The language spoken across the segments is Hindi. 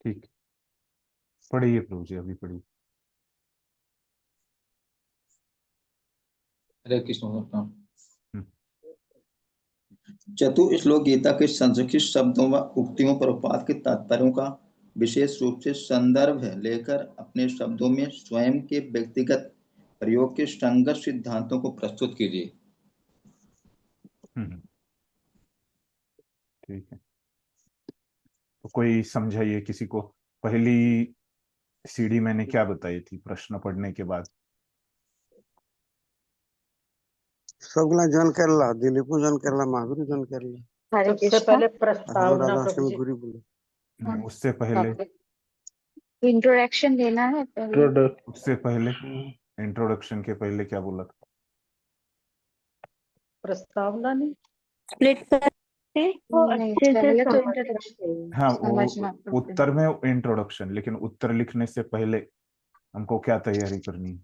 ठीक, पढ़िए प्रभु जी, अभी पढ़िए। हरे कृष्ण। हम्म, चतुश्लोक गीता के संस्कृत शब्दों व उक्तियों प्रपात के तात्पर्यों का विशेष रूप से संदर्भ लेकर अपने शब्दों में स्वयं के व्यक्तिगत प्रयोग के संगत सिद्धांतों को प्रस्तुत कीजिए। हम्म, ठीक है। तो कोई समझाइए किसी को, पहली सीढ़ी मैंने क्या बताई थी प्रश्न पढ़ने के बाद? सबला जन करला, दिलीपू जन करला, महावीर जन करला। हरे सबसे कृष्ण। पहले हमारा प्रस्तावना राधा प्रभु में जी। गुरु बोले। नहीं, उससे पहले, इंट्रोडक्शन देना है पहले। उससे पहले इंट्रोडक्शन के पहले क्या बोला था? प्रस्तावना नहीं, स्प्लिट करके वो नहीं, अच्छे से पहले तो समझना इंट्रोडक्शन चाहिए। हाँ, समझना वो पड़ता है। उत्तर में इंट्रोडक्शन, लेकिन उत्तर लिखने से पहले हमको क्या तैयारी करनी है?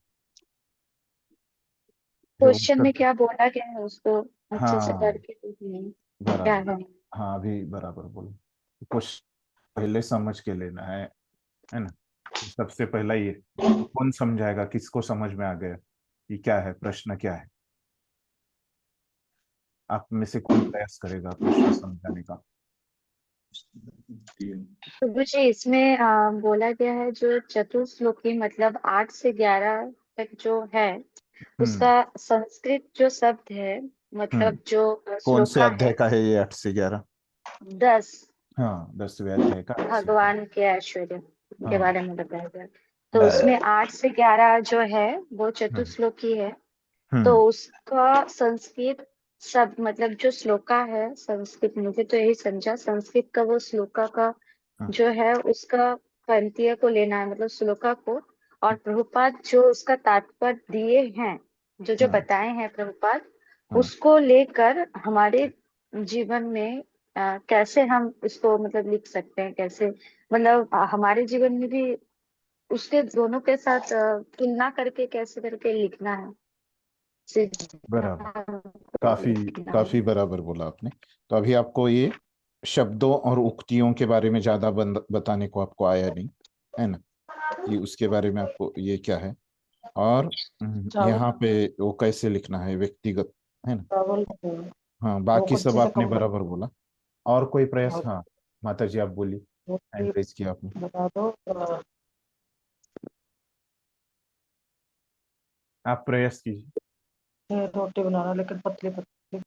जो क्वेश्चन उत्तर, में क्या बोला गया है उसको अच्छे से हाँ करके देखनी है। क्या बराबर, है? हाँ अभी बराबर बोलो। क्वेश्चन पहले समझ के लेना है ना? सबसे पहला ये, कौन समझाएगा, किसको समझ में आ गया कि क्या है, प्रश्न क्या है? आप में से कौन प्रयास करेगा प्रश्न समझाने का? प्रभु जी, इसमें बोला गया है जो चतुश्लोकी मतलब 8 से 11 तक जो है हम्म। उसका संस्कृत जो शब्द है, मतलब जो कौन से श्लोका अध्याय है का है ये 8 से 11? 10, हाँ, 10वें अध्याय का 8 से 11। भगवान के ऐश्वर्य के हाँ। बारे में बताया गया। तो उसमें 8 से 11 जो है वो हम्म। चतुश्लोकी है। तो हम्म। उसका संस्कृत शब्द मतलब जो श्लोका है संस्कृत, मुझे तो यही समझा संस्कृत का वो श्लोका का हाँ। जो है उसका पंक्तियों को लेना है, मतलब श्लोका को। और प्रभुपाद जो उसका तात्पर्य दिए हैं, जो जो हाँ। बताए हैं प्रभुपाद, हाँ। उसको लेकर हमारे जीवन में कैसे हम इसको मतलब लिख सकते हैं, कैसे मतलब हमारे जीवन में भी उसके दोनों के साथ तुलना करके कैसे करके लिखना है, बराबर, सिद्धांत को काफी लिखना है। काफी बराबर बोला आपने। तो अभी आपको ये शब्दों और उक्तियों के बारे में ज्यादा बताने को आपको आया नहीं, है ना? कि उसके बारे में आपको ये क्या है, और चावल यहाँ पे वो कैसे लिखना है व्यक्तिगत, है ना? चावल हाँ, वो बाकी सब अच्छे से आपने कम बराबर बोला। और कोई प्रयास? और हाँ, माता जी आप बोलिए, वो हैंड भी रेज किया आपने। बता दो। आप प्रयास कीजिए। रोटी बनाना लेकिन पतली पतली।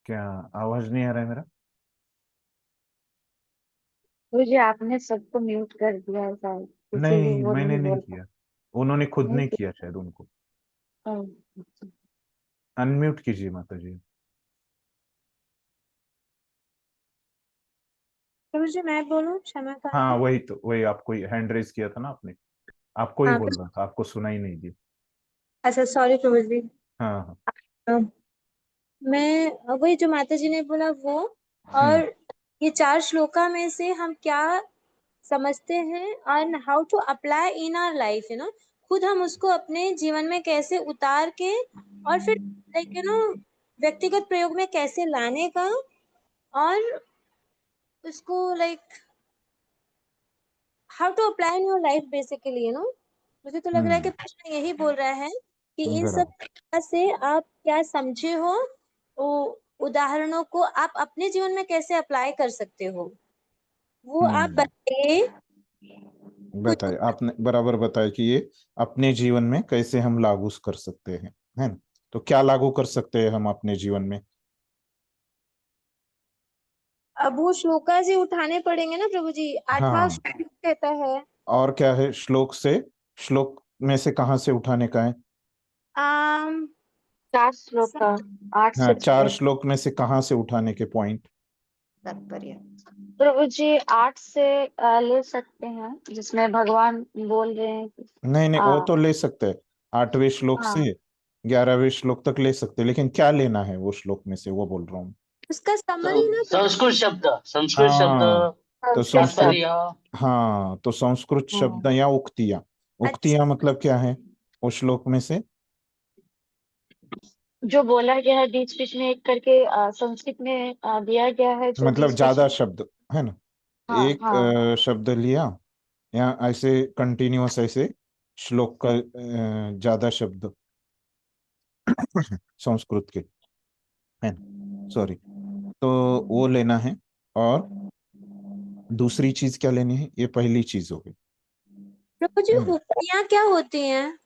क्या आवाज नहीं आ रहा है मेरा? मुझे आपने सबको म्यूट कर दिया है शायद, इसीलिए नहीं, वो मैंने नहीं नहीं बोल पा किया, उन्होंने खुद नहीं नहीं किया। किया शायद उनको। अच्छा। अनम्यूट कीजिए माता जी। प्रभु जी मैं बोलूं, क्षमा हाँ करें। वही तो, वही आपको हैंड रेज किया था ना आपने, आपको ही हाँ बोल रहा था, आपको सुना ही नहीं दी। अच्छा, सॉरी प्रभु जी। हाँ हाँ। अ, मैं वही जो माता जी ने बोला वो, हम्म। और ये 4 श्लोका में से हम क्या समझते हैं और how to apply in our life, खुद हम उसको अपने जीवन में कैसे उतार के और फिर लाइक व्यक्तिगत प्रयोग में कैसे लाने का, और उसको like how to apply in your life basically, मुझे तो लग रहा है कि हम्म। प्रश्न यही बोल रहा है कि इन सब बराबर। तरीका से आप क्या समझे हो, वो उदाहरणों को आप अपने जीवन में कैसे अप्लाई कर सकते हो, वो आप हम्म। बताइए कुछ। बताइए, आपने बराबर बताया कि ये अपने जीवन में कैसे हम लागू कर सकते हैं, है ना? तो क्या लागू कर सकते हैं हम अपने जीवन में? अब वो श्लोका से उठाने पड़ेंगे ना प्रभु जी, 8वां हाँ, श्लोक कहता है। और क्या है श्लोक से, श्लोक में से कहाँ से उठाने का है? आम 4 श्लोक का 8 हाँ, से 4 6। श्लोक में से कहाँ से उठाने के पॉइंट? तात्पर्य। प्रभु जी 8 से ले सकते हैं जिसमें भगवान बोल रहे हैं कि नहीं नहीं, वो आ, तो ले सकते हैं, 8वें श्लोक हाँ, से 11वें श्लोक तक ले सकते हैं, लेकिन क्या लेना है वो श्लोक में से, वो बोल रहा हूँ। उसका समरी ना प्रभु जी। संस्कृत शब्द हाँ, तो संस्कृत संस्कृत, शब्द। तात्पर्य। हाँ तो संस्कृत हम्म। शब्द या उक्तियां, अच्छा, उक्तियां मतलब क्या है उस श्लोक में से? जो बोला गया है बीच बीच में एक करके संस्कृत में दिया गया है जो मतलब बीच बीच ज्यादा में। शब्द है ना, हाँ एक हाँ। शब्द लिया, यहाँ ऐसे कंटिन्यूअस ऐसे श्लोक का ज्यादा शब्द संस्कृत के, है ना, सॉरी, तो वो लेना है। और दूसरी चीज क्या लेनी है, ये पहली चीज हो गई, प्रभु जी, है ना। उक्तियां क्या होती हैं?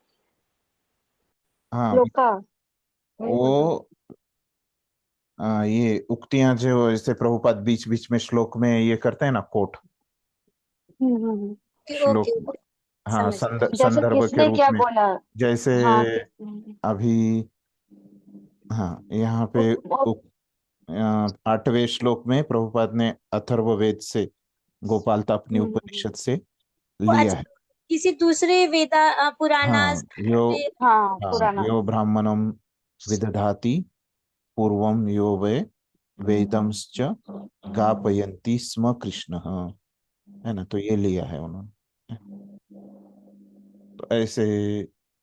हाँ, श्लोका वही बोल रहा हूँ। वो ये उक्तियां जो जैसे प्रभुपाद बीच बीच में श्लोक में ये करते हैं ना, कोट, हम्म। ओके श्लोक, ओके, हाँ, समझ गई। जैसे संदर्भ के किसने रूप क्या में, बोला। जैसे हाँ अभी, हाँ, यहाँ पे उप, उप, 8वें श्लोक में प्रभुपाद ने अथर्ववेद से, गोपाल तापनी हम्म, उपनिषद से वो लिया अच्छा, है। किसी दूसरे हाँ, पुराणास यो, में। हाँ हाँ, पुराना। यो ब्राह्मणम विदधाति पूर्वम यो वे वेदंश्च गापयन्ति स्म कृष्ण, है ना, तो ये लिया है उन्होंने। तो ऐसे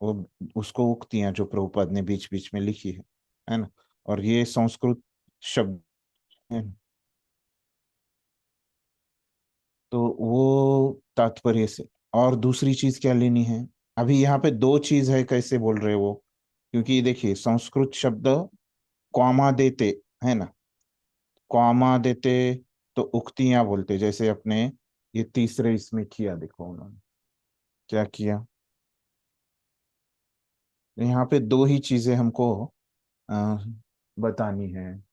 वो उसको उक्तियां जो प्रभुपाद ने बीच बीच में लिखी है ना, और ये संस्कृत शब्द है ना, तो वो तात्पर्य से। और दूसरी चीज क्या लेनी है, अभी यहाँ पे दो चीज है, कैसे बोल रहे हो वो, क्योंकि देखिए संस्कृत शब्द कॉमा देते, है ना, कॉमा देते तो उक्तियां बोलते, जैसे अपने ये तीसरे इसमें किया, देखो उन्होंने क्या किया, यहाँ पे दो ही चीजें हमको आ, बतानी है,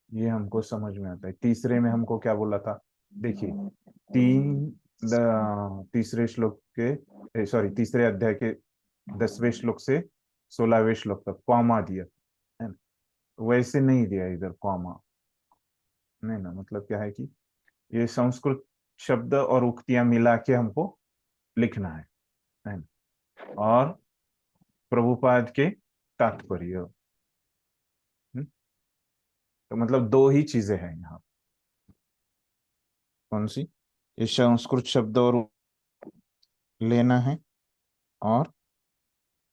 ये हमको समझ में आता है। तीसरे में हमको क्या बोला था, देखिए, तीसरे श्लोक के, सॉरी, तीसरे अध्याय के 10वें श्लोक से 16वें श्लोक तक कॉमा दिया है ना, वैसे नहीं दिया इधर कॉमा, नहीं ना, मतलब क्या है कि ये संस्कृत शब्द और उक्तियां मिला के हमको लिखना है ना, और प्रभुपाद के तात्पर्य, हम्म, तो मतलब दो ही चीजें हैं यहाँ। कौन सी, ये संस्कृत शब्द और लेना है, और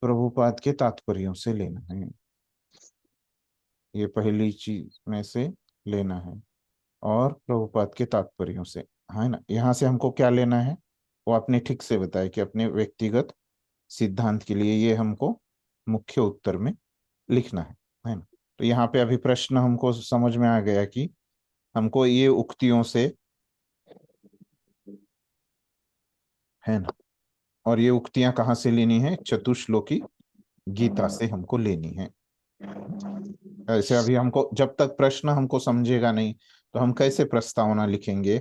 प्रभुपाद के तात्पर्यों से लेना है, ये पहली चीज में से लेना है, और प्रभुपाद के तात्पर्यों से, है ना। यहाँ से हमको क्या लेना है, वो आपने ठीक से बताया कि अपने व्यक्तिगत सिद्धांत के लिए ये हमको मुख्य उत्तर में लिखना है ना। तो यहाँ पे अभी प्रश्न हमको समझ में आ गया कि हमको ये उक्तियों से, है ना, और ये उक्तियां कहाँ से लेनी है, चतुश्लोकी गीता से हमको लेनी है। ऐसे अभी हमको जब तक प्रश्न हमको समझेगा नहीं, तो हम कैसे प्रस्तावना लिखेंगे,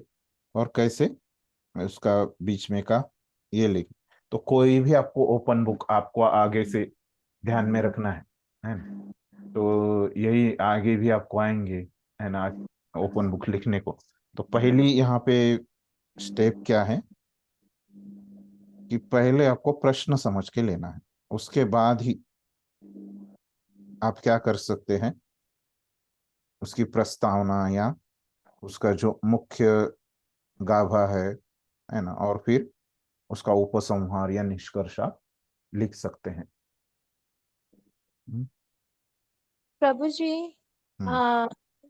और कैसे उसका बीच में का ये लिख, तो कोई भी आपको ओपन बुक आपको आगे से ध्यान में रखना है ना, तो यही आगे भी आपको आएंगे, है ना, ओपन बुक लिखने को। तो पहली यहाँ पे स्टेप क्या है कि पहले आपको प्रश्न समझ के लेना है, उसके बाद ही आप क्या कर सकते हैं, उसकी प्रस्तावना या उसका जो मुख्य गाभा है ना, और फिर उसका उपसंहार या निष्कर्ष आप लिख सकते हैं। हम्म, प्रभु जी, हम्म, आ,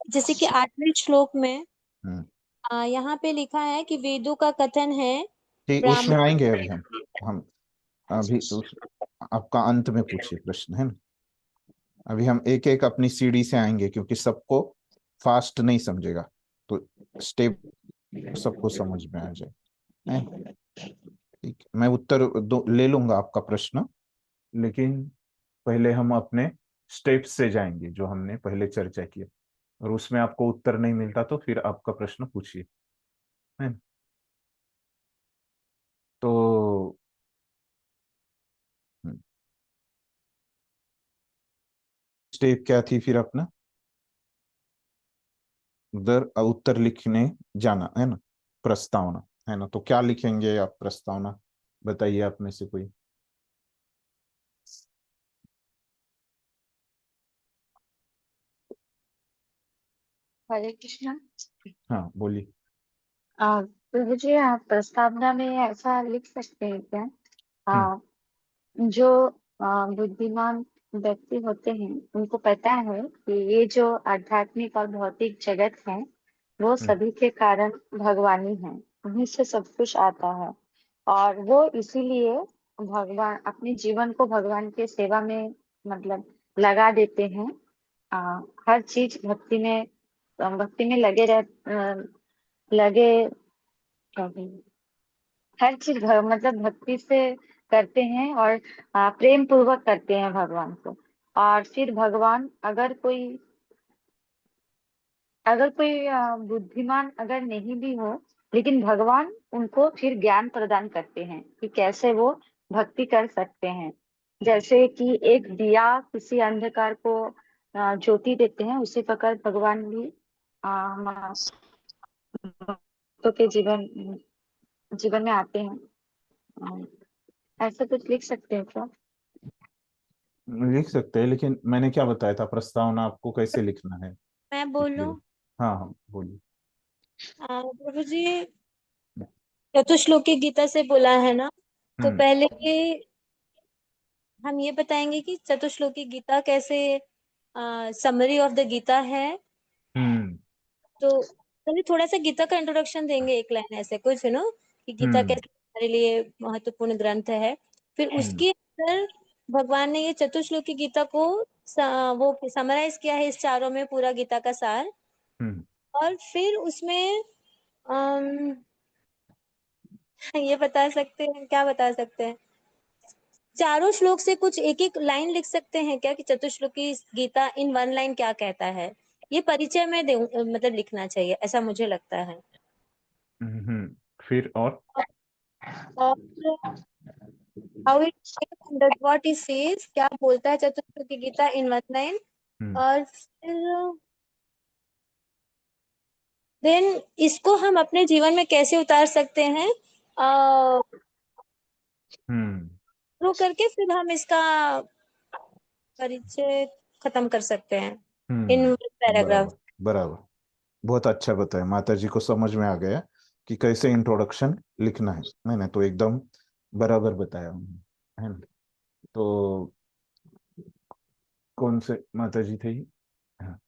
जैसे कि 8वें श्लोक में हम्म। यहाँ पे लिखा है कि वेदों का कथन है ठीक, उसमें ब्राह्मण। आएंगे अभी हम अभी उस आपका अंत में पूछिए प्रश्न, है ना। अभी हम एक एक अपनी सीढ़ी से आएंगे, क्योंकि सबको फास्ट नहीं समझेगा, तो स्टेप सबको समझ में आ जाए, है ना? ठीक, मैं उत्तर ले लूंगा आपका प्रश्न, लेकिन पहले हम अपने स्टेप्स से जाएंगे जो हमने पहले चर्चा किया, और उसमें आपको उत्तर नहीं मिलता तो फिर आपका प्रश्न पूछिए, है ना। तो स्टेप क्या थी फिर अपना, उधर उत्तर लिखने जाना, है ना, प्रस्तावना, है ना। तो क्या लिखेंगे आप प्रस्तावना, बताइए आप में से कोई। हरे कृष्णा। हाँ, बोलिए। प्रभु जी आप प्रस्तावना में ऐसा लिख सकते हैं क्या, हम्म, आ, जो बुद्धिमान व्यक्ति होते हैं उनको पता है कि ये जो आध्यात्मिक और भौतिक जगत है वो सभी के कारण भगवान ही है, उन्हीं से सब कुछ आता है। और वो इसीलिए भगवान अपने जीवन को भगवान के सेवा में मतलब लगा देते हैं। हर चीज भक्ति में लगे हर चीज मतलब भक्ति से करते हैं और प्रेम पूर्वक करते हैं भगवान को। और फिर भगवान अगर कोई बुद्धिमान अगर नहीं भी हो, लेकिन भगवान उनको फिर ज्ञान प्रदान करते हैं कि कैसे वो भक्ति कर सकते हैं। जैसे कि एक दिया किसी अंधकार को ज्योति देते हैं, उसी प्रकार भगवान भी भक्तों के जीवन में आते हैं। ऐसा कुछ लिख सकते हैं क्या? लिख सकते हैं, लेकिन मैंने क्या बताया था, प्रस्तावना आपको कैसे लिखना है? मैं बोलूं? हाँ हाँ बोलिए। प्रभु जी, चतुश्लोकी गीता से बोला है ना, तो पहले हम ये बताएंगे कि चतुश्लोकी गीता कैसे समरी ऑफ द गीता है। तो पहले थोड़ा सा गीता का इंट्रोडक्शन देंगे, एक लाइन ऐसे कुछ कि गीता कैसे हमारे लिए महत्वपूर्ण ग्रंथ है। फिर उसके अंदर भगवान ने ये चतुश्लोकी गीता को वो समराइज किया है इस चारों में, पूरा गीता का सार। और फिर उसमें ये बता सकते हैं, क्या बता सकते हैं, चारों श्लोक से कुछ एक एक लाइन लिख सकते हैं क्या कि चतुश्लोकी गीता इन वन लाइन क्या कहता है। ये परिचय में मतलब लिखना चाहिए, ऐसा मुझे लगता है। फिर और how it what it says, क्या बोलता है चतुश्लोकी गीता इन वन लाइन। और फिर देन इसको हम अपने जीवन में कैसे उतार सकते हैं, शुरू करके फिर हम इसका परिचय खत्म कर सकते हैं इन पैराग्राफ। बराबर बराबर, बहुत अच्छा बताया, माता जी को समझ में आ गया कि कैसे इंट्रोडक्शन लिखना है। मैंने तो एकदम बराबर बताया है ना। तो कौन से माता जी थे ये? हाँ,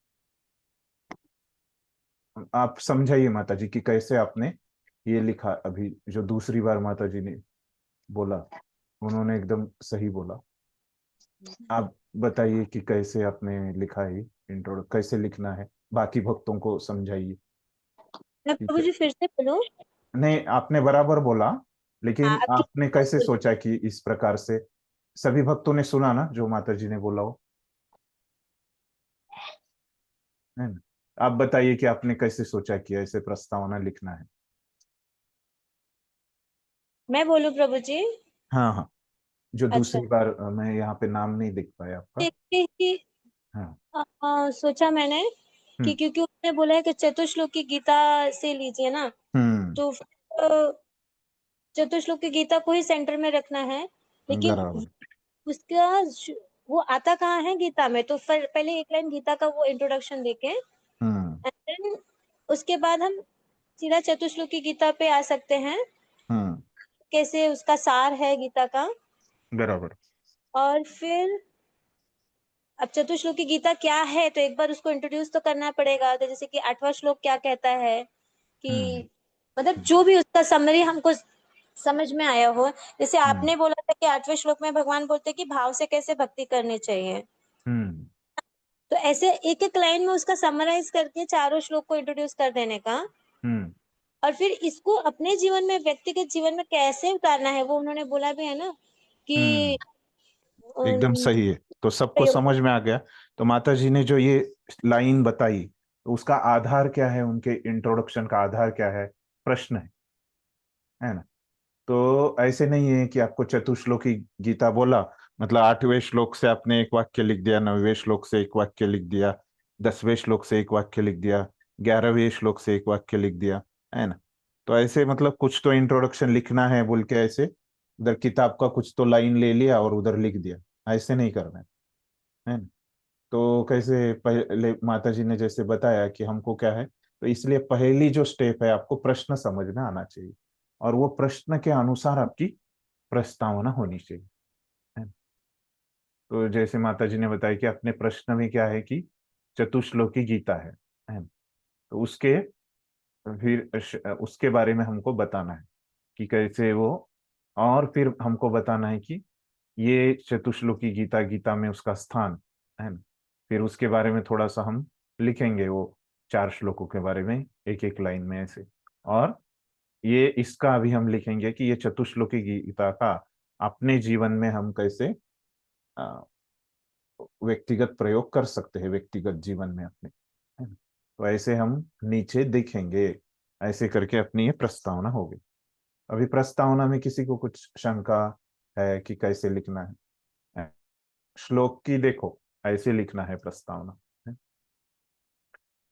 आप समझाइए माता जी कि कैसे आपने ये लिखा। अभी जो दूसरी बार माता जी ने बोला, उन्होंने एकदम सही बोला। आप बताइए कि कैसे आपने लिखा है, इंट्रो कैसे लिखना है, बाकी भक्तों को समझाइए। मैं ठीक प्रभु है, जी फिर से बोलूं? नहीं आपने बराबर बोला, हाँ, लेकिन अब आपने कैसे सोचा कि इस प्रकार से? सभी भक्तों ने सुना ना जो माता जी ने बोला हो, है ना? आप बताइए कि आपने कैसे सोचा कि ऐसे प्रस्तावना लिखना है। मैं बोलूं प्रभु जी? हाँ हाँ, जो अच्छा, दूसरी बार मैं यहाँ पे नाम नहीं देख पाया आपका। देखते ही हाँ। सोचा मैंने कि क्योंकि उसने बोला है कि चतुश्लोकी गीता से लीजिए ना, तो चतुश्लोकी गीता को ही सेंटर में रखना है। लेकिन बराबर। उसका वो आता कहाँ है गीता में, तो फिर पहले एक लाइन गीता का वो इंट्रोडक्शन देके हम्म एंड देन उसके बाद हम सीधा चतुश्लोकी गीता पे आ सकते हैं, हम्म कैसे उसका सार है गीता का। बराबर। और फिर अब चतुश्लोकी गीता क्या है, तो एक बार उसको इंट्रोड्यूस तो करना पड़ेगा। तो जैसे कि 8वां श्लोक क्या कहता है, हम्म कि मतलब जो भी उसका समरी हमको समझ में आया हो। जैसे हम्म आपने बोला था कि 8वें श्लोक में भगवान बोलते हैं कि भाव से कैसे भक्ति करनी चाहिए, हम्म तो ऐसे एक एक लाइन में उसका समराइज करके चारों श्लोक को इंट्रोड्यूस कर देने का। हम्म और फिर इसको अपने जीवन में, व्यक्तिगत जीवन में कैसे उतारना है, वो उन्होंने बोला भी है ना कि एकदम अम, सही है। तो सबको समझ में आ गया। तो माता जी ने जो ये लाइन बताई, तो उसका आधार क्या है, उनके इंट्रोडक्शन का आधार क्या है? प्रश्न है ना? तो ऐसे नहीं है कि आपको चतुश्लोकी गीता बोला मतलब 8वें श्लोक से आपने एक वाक्य लिख दिया, 9वें श्लोक से एक वाक्य लिख दिया, 10वें श्लोक से एक वाक्य लिख दिया, 11वें श्लोक से एक वाक्य लिख दिया, है ना? तो ऐसे मतलब कुछ तो इंट्रोडक्शन लिखना है बोल के ऐसे उधर किताब का कुछ तो लाइन ले लिया और उधर लिख दिया, ऐसे नहीं करना है ना? तो कैसे पहले माता जी ने जैसे बताया कि हमको क्या है, तो इसलिए पहली जो स्टेप है, आपको प्रश्न समझ में आना चाहिए और वो प्रश्न के अनुसार आपकी प्रस्तावना होनी चाहिए, है ना? तो जैसे माता जी ने बताया कि अपने प्रश्न में क्या है कि चतुश्लोकी गीता है ना? तो उसके बारे में हमको बताना है कि कैसे वो, और फिर हमको बताना है कि ये चतुश्लोकी गीता, गीता में उसका स्थान है ना। फिर उसके बारे में थोड़ा सा हम लिखेंगे, वो 4 श्लोकों के बारे में एक एक लाइन में ऐसे। और ये इसका भी हम लिखेंगे कि ये चतुश्लोकी गीता का अपने जीवन में हम कैसे अ, व्यक्तिगत प्रयोग कर सकते हैं, व्यक्तिगत जीवन में अपने, है ना। तो ऐसे हम नीचे देखेंगे, ऐसे करके अपनी ये प्रस्तावना होगी। अभी प्रस्तावना में किसी को कुछ शंका है कि कैसे लिखना है? श्लोक की देखो, ऐसे लिखना है प्रस्तावना, है?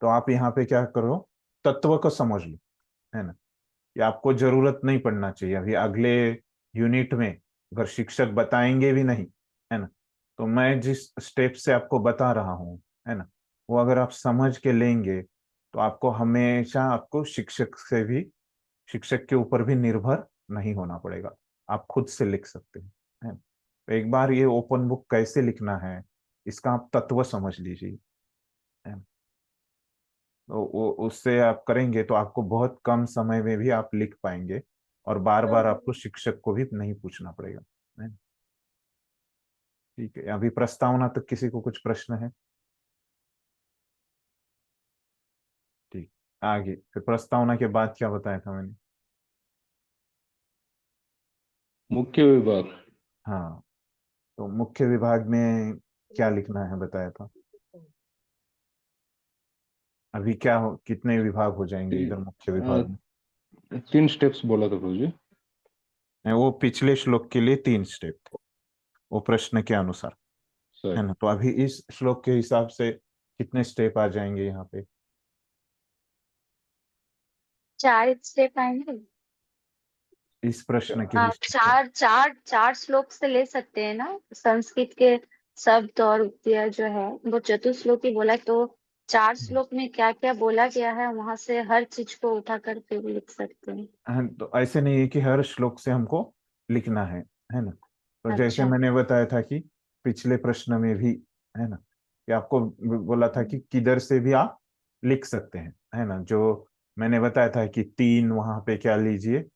तो आप यहाँ पे क्या करो, तत्व को समझ लो, है ना। कि आपको जरूरत नहीं पड़ना चाहिए अभी अगले यूनिट में, अगर शिक्षक बताएंगे भी नहीं, है ना, तो मैं जिस स्टेप से आपको बता रहा हूँ, है ना, वो अगर आप समझ के लेंगे तो आपको हमेशा, आपको शिक्षक के ऊपर भी निर्भर नहीं होना पड़ेगा, आप खुद से लिख सकते हैं, है ना। तो एक बार ये ओपन बुक कैसे लिखना है, इसका आप तत्व समझ लीजिए, है ना। तो वो उससे आप करेंगे तो आपको बहुत कम समय में भी आप लिख पाएंगे, और बार बार आपको शिक्षक को भी नहीं पूछना पड़ेगा, है ना? ठीक है, अभी प्रस्तावना तक किसी को कुछ प्रश्न है? ठीक, आगे फिर प्रस्तावना के बाद क्या बताया था मैंने? मुख्य विभाग। हाँ, तो मुख्य विभाग में क्या लिखना है बताया था। अभी कितने विभाग हो जाएंगे इधर मुख्य विभाग में? 3 स्टेप्स बोला था प्रभु जी। वो पिछले श्लोक के लिए 3 स्टेप थे, वो प्रश्न के अनुसार, है सर ना। तो अभी इस श्लोक के हिसाब से कितने स्टेप आ जाएंगे यहाँ पे? 4 स्टेप आएंगे। इस प्रश्न के हिसाब से। चार चार चार श्लोक से ले सकते हैं ना, संस्कृत के शब्द और उक्तियां जो है वो चतुश्लोकी बोला, तो 4 श्लोक में क्या क्या बोला गया है वहां से हर चीज को उठा करके भी लिख सकते हैं। हाँ, तो ऐसे नहीं है कि हर श्लोक से हमको लिखना है ना। तो जैसे अच्छा। मैंने बताया था कि पिछले प्रश्न में भी, है ना, कि आपको बोला था कि किधर से भी आप लिख सकते हैं, है ना। जो मैंने बताया था कि 3 वहां पे क्या लीजिए,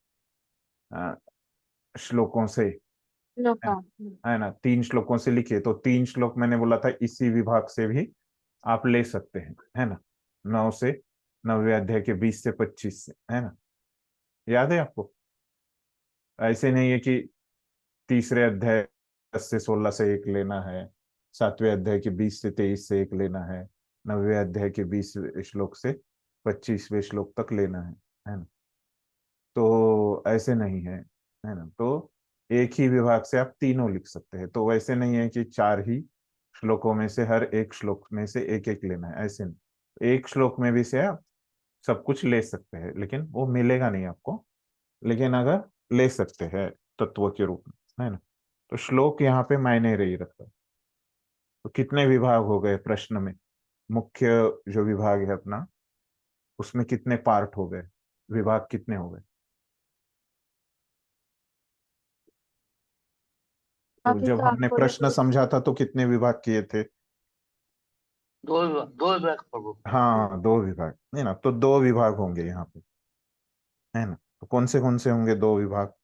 अ, श्लोकों से, श्लोक। है ना, 3 श्लोकों से लिखिए। तो 3 श्लोक मैंने बोला था इसी विभाग से भी आप ले सकते हैं, है ना। 9 से 9वें अध्याय के 20 से 25 से, है ना, याद है आपको? ऐसे नहीं है कि तीसरे अध्याय 10 से 16 से एक लेना है, 7वें अध्याय के 20 से 23 से एक लेना है, 9वें अध्याय के 20वें श्लोक से 25वें श्लोक तक लेना है ना। तो ऐसे नहीं है ना। तो एक ही विभाग से आप तीनों लिख सकते हैं। तो वैसे नहीं है कि 4 ही श्लोकों में से हर एक श्लोक में से एक एक लेना है, ऐसे नहीं। एक श्लोक में भी से आप सब कुछ ले सकते हैं, लेकिन वो मिलेगा नहीं आपको, लेकिन अगर ले सकते हैं तत्व के रूप में, है ना। तो श्लोक यहाँ पे मायने नहीं रखता। तो कितने विभाग हो गए प्रश्न में? मुख्य जो विभाग है अपना, उसमें कितने पार्ट हो गए, विभाग कितने हो गए? तो अभी जब तो हमने आपको प्रश्न समझा था तो कितने विभाग किए थे? 2 विभाग प्रभु। हाँ, 2 विभाग, है ना। तो 2 विभाग होंगे यहाँ पे, है ना। तो कौन से होंगे 2 विभाग?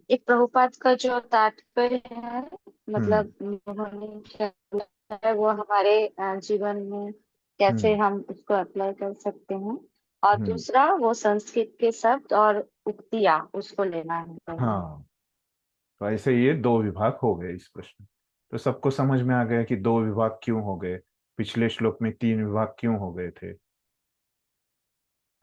एक प्रभुपाद का जो तात्पर्य है, हम्म। मतलब उन्होंने क्या बोला है वो हमारे जीवन में कैसे हम्म। हम उसको अप्लाई कर सकते हैं, और हम्म। दूसरा वो संस्कृत के शब्द और उक्तियां उसको लेना है पहले। हाँ, तो ऐसे ये 2 विभाग हो गए इस प्रश्न। तो सबको समझ में आ गया कि 2 विभाग क्यों हो गए, पिछले श्लोक में 3 विभाग क्यों हो गए थे, है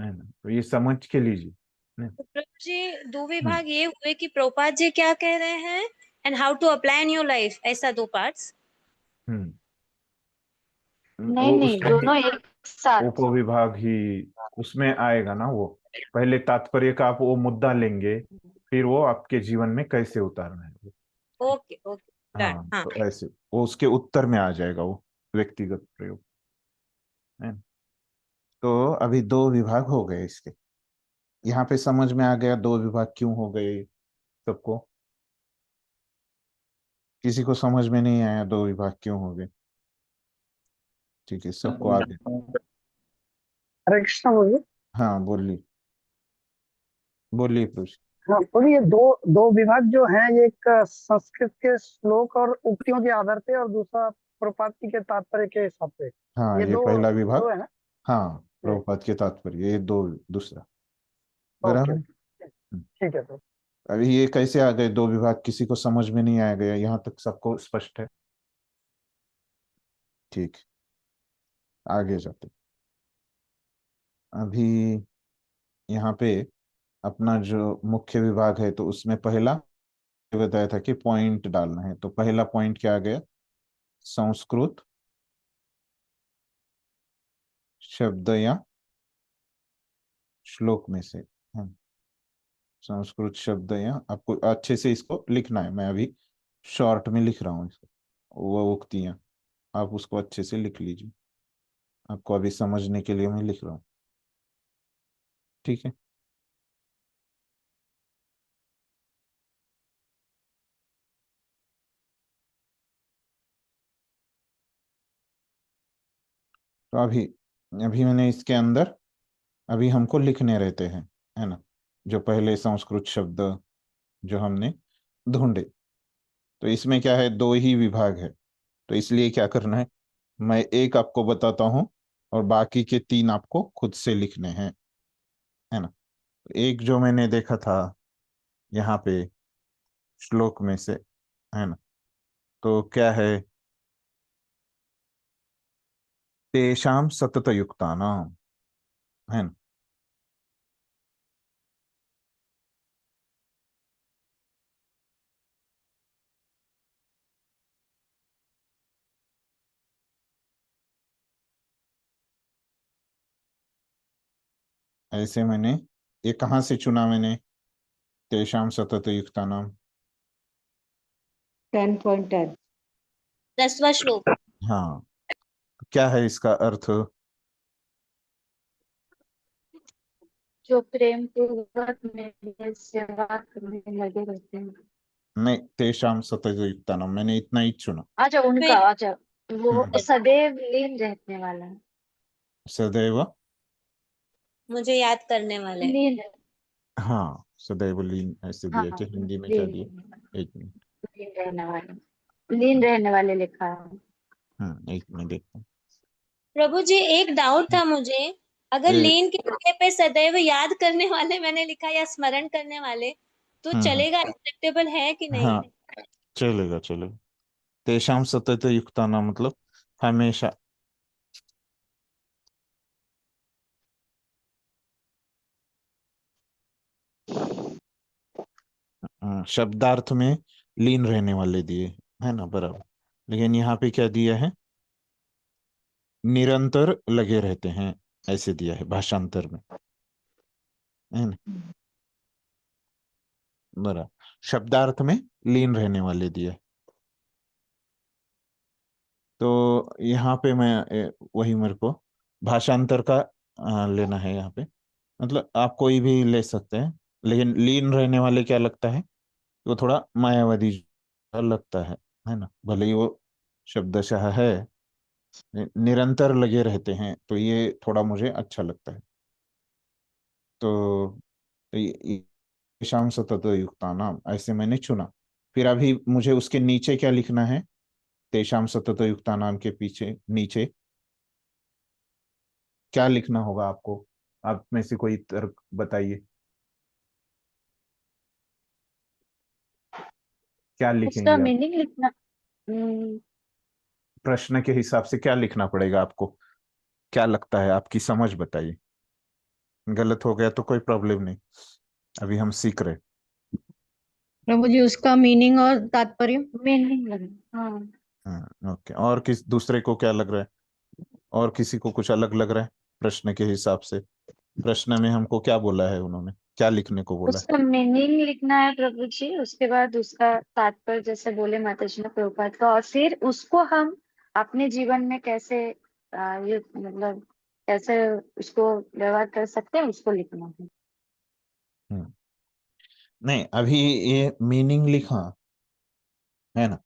ना। तो ये समझ के लीजिए, है। तो प्रभु जी 2 हम्म। विभाग ये हुए कि प्रभुपाद जी क्या कह रहे हैं and how to apply in your life, ऐसा 2 पार्ट्स। हम्म। नहीं वो नहीं, उसका ही दोनों एक साथ। उपविभाग ही उसमें आएगा ना। वो पहले तात्पर्य का आप वो मुद्दा लेंगे, फिर वो आपके जीवन में कैसे उतारना है वो। Okay okay done. हाँ, हाँ तो ऐसे वो उसके उत्तर में आ जाएगा, वो व्यक्तिगत प्रयोग, है ना? तो अभी 2 विभाग हो गए इसके, यहाँ पे समझ में आ गया 2 विभाग क्यों हो गए सबको। किसी को समझ में नहीं आया दो विभाग क्यों हो गए? ठीक है, सबको आगे। हरे कृष्णा बोलिए। हाँ बोलिए, बोलिए प्रभु। हाँ बोलिए, ये दो दो विभाग जो हैं, ये एक संस्कृत के श्लोक और उक्तियों के आधार पे, और दूसरा प्रपाति के तात्पर्य के हिसाब से। हाँ, ये ये दो पहला दो विभाग। है ना? हाँ, जी। प्रभुपाद के तात्पर्य, ये दो दूसरा। ओके बराबर। ओके, ठीक है। तो अभी ये कैसे आ गए दो विभाग, किसी को समझ में नहीं आ गया? यहाँ तक सबको स्पष्ट है? ठीक, आगे जाते। अभी यहाँ पे अपना जो मुख्य विभाग है, तो उसमें पहला बताया था कि पॉइंट डालना है। तो पहला पॉइंट क्या आ गया? संस्कृत शब्द या श्लोक में से। संस्कृत शब्द या, आपको अच्छे से इसको लिखना है। मैं अभी शॉर्ट में लिख रहा हूँ इसको, वो उक्तियां आप उसको अच्छे से लिख लीजिए। आपको अभी समझने के लिए मैं लिख रहा हूँ, ठीक है? तो अभी अभी मैंने इसके अंदर, अभी हमको लिखने रहते हैं, है ना? जो पहले संस्कृत शब्द जो हमने ढूंढे, तो इसमें क्या है, दो ही विभाग है। तो इसलिए क्या करना है, मैं एक आपको बताता हूँ और बाकी के तीन आपको खुद से लिखने हैं, है ना? एक जो मैंने देखा था यहाँ पे श्लोक में से, है ना, तो क्या है, तेषाम सतत युक्तानाम, है ना? ऐसे मैंने, ये कहाँ से चुना मैंने तेषाम सतत युक्तानाम? 10.10। 10वां श्लोक। हाँ, क्या है इसका अर्थ? जो प्रेम पूर्वक मेरी सेवा करने लगे रहते हैं। नहीं, तेषाम सतत युक्तानाम मैंने इतना ही चुना। अच्छा, उनका, फिर अच्छा, वो हम्म, सदैव लीन रहने वाला है। सदैव। मुझे याद करने वाले। लीन। हाँ, सदैव लीन ऐसे हाँ, दिया कि हिंदी में क्या लीन। दिया? एक मिनट। लीन रहने वाले, लीन रहने वाले लिखा है। एक मिनट देखता हूँ। प्रभु जी, एक डाउट था मुझे। अगर ए, लीन के जगह पे सदैव याद करने वाले मैंने लिखा, या स्मरण करने वाले, तो चलेगा? एक्सेप्टेबल है कि नहीं? हाँ, चलेगा चलेगा। तेषाम सतत युक्तानाम मतलब हमेशा। शब्दार्थ में लीन रहने वाले दिए, है ना? बराबर। लेकिन यहाँ पे क्या दिया है, निरंतर लगे रहते हैं, ऐसे दिया है भाषांतर में, है ना? बराबर। शब्दार्थ में लीन रहने वाले दिए। तो यहाँ पे मैं वही मेरे को भाषांतर का लेना है यहाँ पे। मतलब आप कोई भी ले सकते हैं, लेकिन लीन रहने वाले क्या लगता है, वो थोड़ा मायावादी लगता है ना? भले ही वो शब्दशः है, निरंतर लगे रहते हैं, तो ये थोड़ा मुझे अच्छा लगता है। तो शाम सतत युक्तानाम ऐसे मैंने चुना। फिर अभी मुझे उसके नीचे क्या लिखना है, तेषाम सतत युक्तानाम के पीछे नीचे क्या लिखना होगा आपको? आप में से कोई तर्क बताइए, क्या उसका लिखेंगे आप? मीनिंग लिखना। हम्म, प्रश्न के हिसाब से क्या लिखना पड़ेगा आपको? क्या लगता है, आपकी समझ बताइए। गलत हो गया तो कोई प्रॉब्लम नहीं, अभी हम सीख रहे। प्रभु जी, उसका मीनिंग और तात्पर्य। मीनिंग लगना, हाँ। ओके, और किस दूसरे को क्या लग रहा है? और किसी को कुछ अलग लग रहा है प्रश्न के हिसाब से? प्रश्न में हमको क्या बोला है, उन्होंने क्या लिखने को बोला है? उसका मीनिंग लिखना है प्रभु जी, उसके बाद उसका तात्पर्य जैसे बोले माता जी ने प्रभुपाद का, और फिर उसको हम अपने जीवन में कैसे ये मतलब कैसे उसको व्यवहार कर सकते हैं, उसको लिखना है। नहीं, अभी ये मीनिंग लिखा है ना,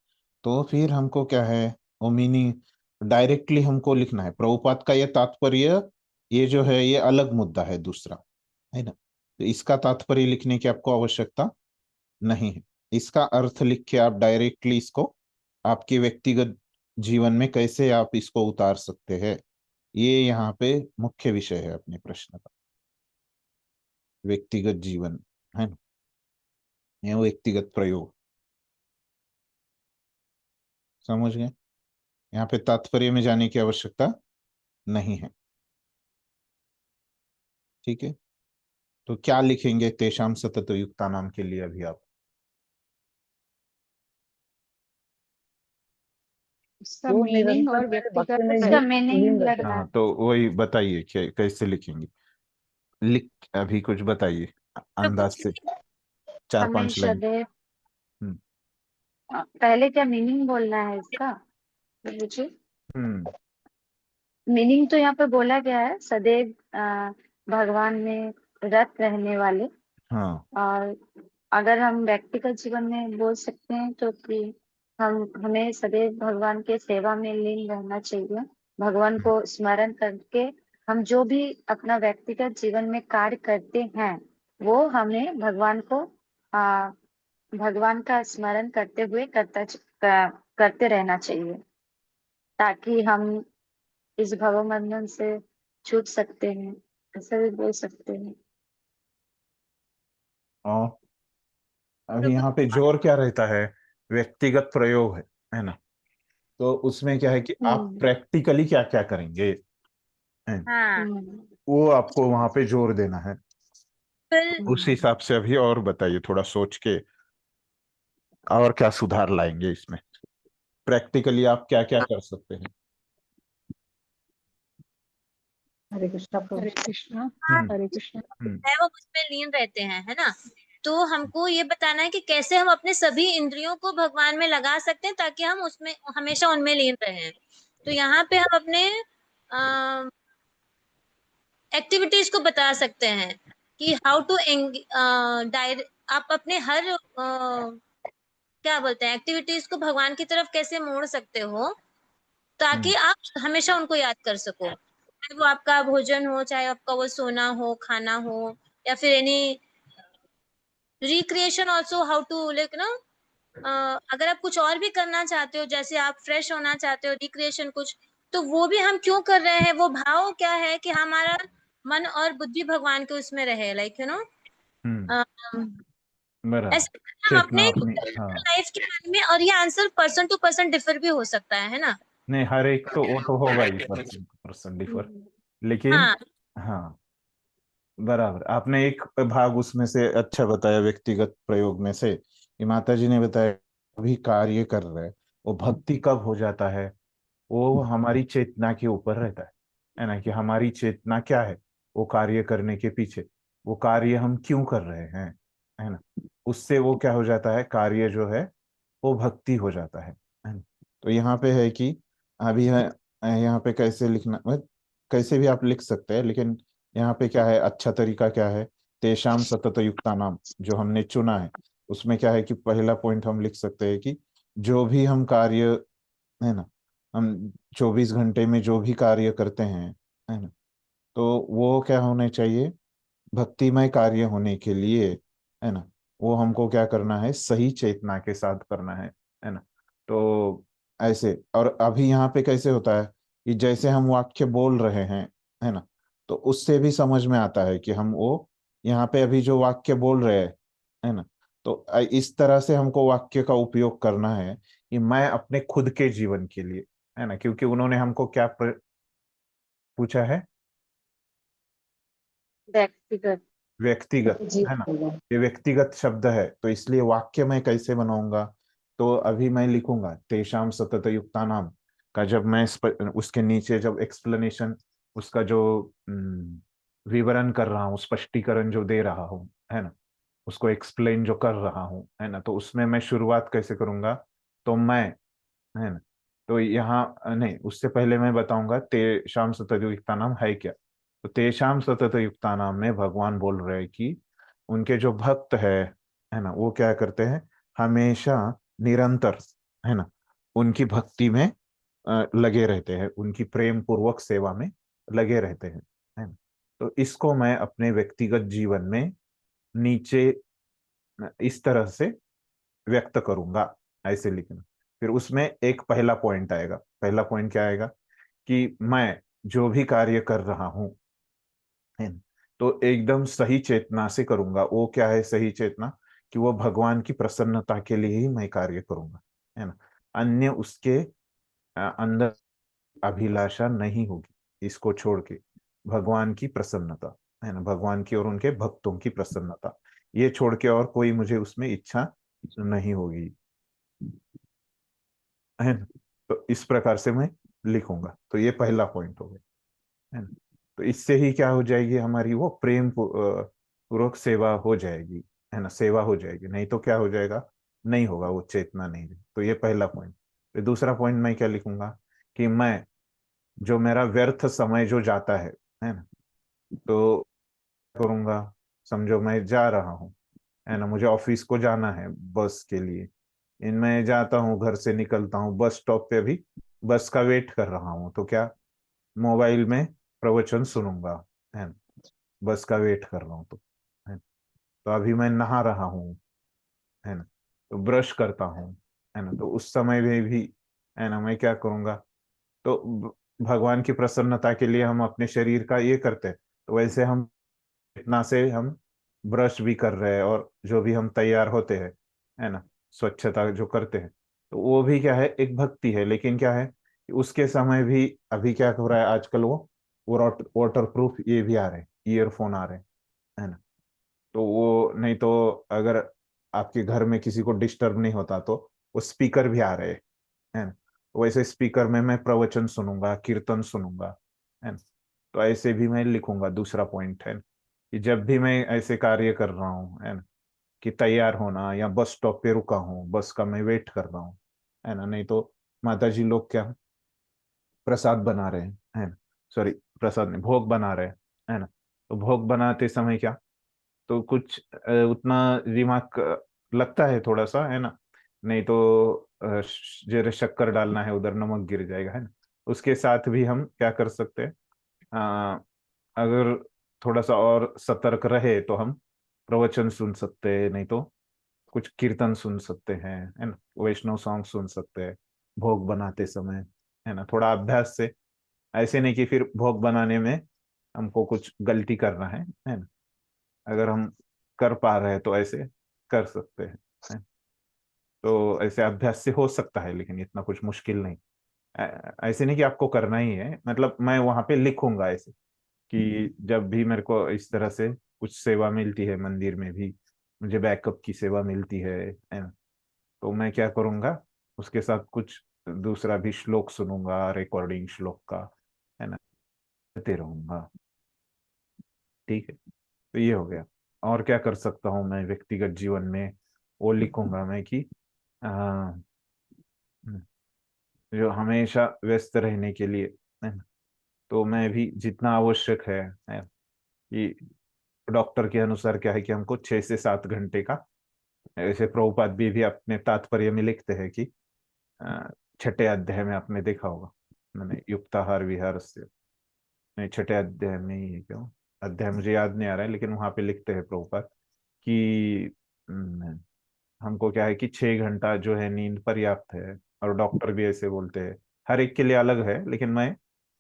तो फिर हमको क्या है, वो मीनिंग डायरेक्टली हमको लिखना है। प्रभुपाद का ये तात्पर्य, ये जो है ये अलग मुद्दा है दूसरा, है ना। तो इसका तात्पर्य लिखने की आपको आवश्यकता नहीं है। इसका अर्थ लिख के आप डायरेक्टली इसको आपके व्यक्तिगत जीवन में कैसे आप इसको उतार सकते हैं, ये यहाँ पे मुख्य विषय है अपने प्रश्न का। व्यक्तिगत जीवन, है ना, या व्यक्तिगत प्रयोग, समझ गए। यहाँ पे तात्पर्य में जाने की आवश्यकता नहीं है, ठीक है। तो क्या लिखेंगे तेषाम सतत युक्ता नाम के लिए अभी आप? उसका जो मीनिंग निरंतर और मेरे व्यक्तिगत भक्ति में उसका लीन मीनिंग रहते लगना हाँ, है। तो वही बताइए कैसे लिखेंगे, लिख अभी कुछ बताइए अंदाज से, चार पांच हमेशा लाइन। देव। हम्म पहले क्या मीनिंग बोलना है इसका, मुझे हम्म मीनिंग तो यहाँ पे बोला गया है, सदैव भगवान में रत रहने वाले। हाँ और अगर हम व्यक्तिगत जीवन में बोल सकते हैं तो कि हमें सदैव भगवान के सेवा में लीन रहना चाहिए। भगवान को स्मरण करके हम जो भी अपना व्यक्तिगत जीवन में कार्य करते हैं वो हमें भगवान का स्मरण करते हुए करते रहना चाहिए, ताकि हम इस भवबंधन से छूट सकते हैं, ऐसा भी बोल सकते हैं। और अभी प्रभु यहाँ पे जोर क्या रहता है, व्यक्तिगत प्रयोग है ना। तो उसमें क्या है कि आप हम्म प्रैक्टिकली क्या क्या करेंगे, है ना? हाँ हम्म वो आपको वहां पे जोर देना है। फिर उस हिसाब से अभी और बताइए थोड़ा सोच के, और क्या सुधार लाएंगे इसमें, प्रैक्टिकली आप क्या क्या कर सकते हैं। हरे कृष्णा प्रभु। हरे कृष्णा। हम्म हरे कृष्णा। हम्म है वो उसमें लीन रहते हैं, है ना। तो हमको ये बताना है कि कैसे हम अपने सभी इंद्रियों को भगवान में लगा सकते हैं ताकि हम उसमें हमेशा उनमें लीन रहें। तो यहाँ पे हम अपने एक्टिविटीज को बता सकते हैं कि हाउ टू आप अपने हर क्या बोलते हैं एक्टिविटीज को भगवान की तरफ कैसे मोड़ सकते हो ताकि हम्म आप हमेशा उनको याद कर सको। चाहे वो आपका भोजन हो, चाहे आपका वो सोना हो, खाना हो, या फिर any recreation also, how to like ना। अगर आप कुछ और भी करना चाहते हो, जैसे आप फ्रेश होना चाहते हो, रिक्रिएशन कुछ, तो वो भी हम क्यों कर रहे हैं, वो भाव क्या है कि हमारा मन और बुद्धि भगवान के उसमें रहे, लाइक यू नो। हम्म बराबर, ऐसे हम चेतना अपने अपनी, हाँ। लाइफ के बारे में, और ये answer person to person differ भी हो सकता है ना। नहीं, हर एक तो वो तो होगा ही पर्सन टू पर्सन डिफर, लेकिन हाँ हाँ बराबर। आपने एक भाग उसमें से अच्छा बताया व्यक्तिगत प्रयोग में से, कि माता जी ने बताया अभी कार्य कर रहे हैं, वो भक्ति कब हो जाता है, वो हमारी चेतना के ऊपर रहता है ना, कि हमारी चेतना क्या है वो कार्य करने के पीछे, वो कार्य हम क्यों कर रहे हैं, है ना। उससे वो क्या हो जाता है, कार्य जो है वो भक्ति हो जाता है ना? तो यहाँ पे है कि अभी है, यहाँ पे कैसे लिखना, मतलब कैसे भी आप लिख सकते हैं, लेकिन यहाँ पे क्या है, अच्छा तरीका क्या है, तेषाम सतत युक्ता नाम जो हमने चुना है, उसमें क्या है कि पहला पॉइंट हम लिख सकते हैं कि जो भी हम कार्य, है ना, हम 24 घंटे में जो भी कार्य करते हैं, है ना, तो वो क्या होने चाहिए, भक्तिमय कार्य होने के लिए, है ना, वो हमको क्या करना है, सही चेतना के साथ करना है ना। तो ऐसे, और अभी यहाँ पे कैसे होता है कि जैसे हम वाक्य बोल रहे हैं, है ना, तो उससे भी समझ में आता है कि हम वो यहाँ पे अभी जो वाक्य बोल रहे हैं, है ना, तो इस तरह से हमको वाक्य का उपयोग करना है कि मैं अपने खुद के जीवन के लिए, है ना, क्योंकि उन्होंने हमको क्या पूछा है, व्यक्तिगत व्यक्तिगत, है ना, ये व्यक्तिगत शब्द है, तो इसलिए वाक्य मैं कैसे बनाऊंगा। तो अभी मैं लिखूंगा तेषाम सतत युक्ता नाम का, जब मैं उसके नीचे जब एक्सप्लेनेशन, उसका जो विवरण कर रहा हूँ, स्पष्टीकरण जो दे रहा हूँ, है ना, उसको एक्सप्लेन जो कर रहा हूँ, है ना, तो उसमें मैं शुरुआत कैसे करूंगा, तो मैं, है ना, तो यहाँ नहीं, उससे पहले मैं बताऊंगा तेषाम सतत युक्ता नाम है क्या। तो तेषाम सतत युक्ता नाम में भगवान बोल रहे हैं कि उनके जो भक्त है ना, वो क्या करते हैं, हमेशा निरंतर, है ना, उनकी भक्ति में लगे रहते हैं, उनकी प्रेम पूर्वक सेवा में लगे रहते हैं, है ना। तो इसको मैं अपने व्यक्तिगत जीवन में नीचे इस तरह से व्यक्त करूंगा, ऐसे लिखना। फिर उसमें एक पहला पॉइंट आएगा। पहला पॉइंट क्या आएगा कि मैं जो भी कार्य कर रहा हूं, है ना, तो एकदम सही चेतना से करूंगा। वो क्या है सही चेतना? कि वो भगवान की प्रसन्नता के लिए ही मैं कार्य करूंगा, है ना। अन्य उसके अंदर अभिलाषा नहीं होगी। इसको छोड़ के भगवान की प्रसन्नता, है ना, भगवान की और उनके भक्तों की प्रसन्नता, ये छोड़ के और कोई मुझे उसमें इच्छा नहीं होगी, है ना। तो इस प्रकार से मैं लिखूंगा। तो ये पहला पॉइंट हो गया, है ना। तो इससे ही क्या हो जाएगी, हमारी वो प्रेम पूर्वक सेवा हो जाएगी, है ना, सेवा हो जाएगी। नहीं तो क्या हो जाएगा, नहीं होगा, वो चेतना नहीं रही। तो ये पहला पॉइंट। फिर दूसरा पॉइंट मैं क्या लिखूंगा कि मैं जो मेरा व्यर्थ समय जो जाता है ना, तो करूंगा। समझो मैं जा रहा हूँ, है ना, मुझे ऑफिस को जाना है बस के लिए। इनमें जाता हूँ, घर से निकलता हूँ, बस स्टॉप पे भी बस का वेट कर रहा हूँ, तो क्या मोबाइल में प्रवचन सुनूंगा, है ना, बस का वेट कर रहा हूँ तो, है। तो अभी मैं नहा रहा हूँ, है ना, तो ब्रश करता हूँ, है ना, तो उस समय में भी, है ना, मैं क्या करूंगा, तो भगवान की प्रसन्नता के लिए हम अपने शरीर का ये करते हैं। तो वैसे हम इतना से हम ब्रश भी कर रहे हैं और जो भी हम तैयार होते हैं, है ना, स्वच्छता जो करते हैं, तो वो भी क्या है, एक भक्ति है। लेकिन क्या है कि उसके समय भी अभी क्या हो रहा है आजकल, वो वाटर प्रूफ ये भी आ रहे हैं, ईयरफोन आ रहे हैं, है ना। तो वो नहीं तो अगर आपके घर में किसी को डिस्टर्ब नहीं होता तो वो स्पीकर भी आ रहे हैं, है ना। वैसे स्पीकर में मैं प्रवचन सुनूंगा, कीर्तन सुनूंगा, है ना। तो ऐसे भी मैं लिखूंगा। दूसरा पॉइंट है कि जब भी मैं ऐसे कार्य कर रहा हूँ, है ना, कि तैयार होना या बस स्टॉप पे रुका हूँ, बस का मैं वेट कर रहा हूँ, है ना, नहीं तो माता जी लोग क्या प्रसाद बना रहे हैं, है ना, सॉरी प्रसाद नहीं, भोग बना रहे हैं, है ना। तो भोग बनाते समय क्या, तो कुछ उतना दिमाग लगता है थोड़ा सा, है ना। नहीं तो जरा शक्कर डालना है, उधर नमक गिर जाएगा, है ना। उसके साथ भी हम क्या कर सकते हैं, अ, अगर थोड़ा सा और सतर्क रहे तो हम प्रवचन सुन सकते हैं, नहीं तो कुछ कीर्तन सुन सकते हैं, है ना, वैष्णव सॉन्ग सुन सकते हैं भोग बनाते समय, है ना, थोड़ा अभ्यास से। ऐसे नहीं कि फिर भोग बनाने में हमको कुछ गलती करना है ना। अगर हम कर पा रहे हैं तो ऐसे कर सकते हैं। तो ऐसे अभ्यास से हो सकता है, लेकिन इतना कुछ मुश्किल नहीं। ऐसे नहीं कि आपको करना ही है, मतलब मैं वहां पे लिखूंगा ऐसे कि जब भी मेरे को इस तरह से कुछ सेवा मिलती है, मंदिर में भी मुझे बैकअप की सेवा मिलती है ना, तो मैं क्या करूंगा, उसके साथ कुछ दूसरा भी श्लोक सुनूंगा, रिकॉर्डिंग श्लोक का, है ना, करते रहूंगा। ठीक है, तो ये हो गया। और क्या कर सकता हूँ मैं व्यक्तिगत जीवन में, वो लिखूंगा मैं कि आ, जो हमेशा व्यस्त रहने के लिए, है ना, तो मैं भी जितना आवश्यक है कि डॉक्टर के अनुसार क्या है कि हमको 6 से 7 घंटे का, ऐसे प्रभुपाद भी अपने तात्पर्य में लिखते हैं कि अ, छठे अध्याय में आपने देखा होगा, मैंने युक्ताहार विहार से, नहीं छठे अध्याय में ही है क्यों, अध्याय मुझे याद नहीं आ रहा है, लेकिन वहां पे लिखते हैं प्रभुपाद कि हमको क्या है कि 6 घंटा जो है नींद पर्याप्त है। और डॉक्टर भी ऐसे बोलते हैं, हर एक के लिए अलग है, लेकिन मैं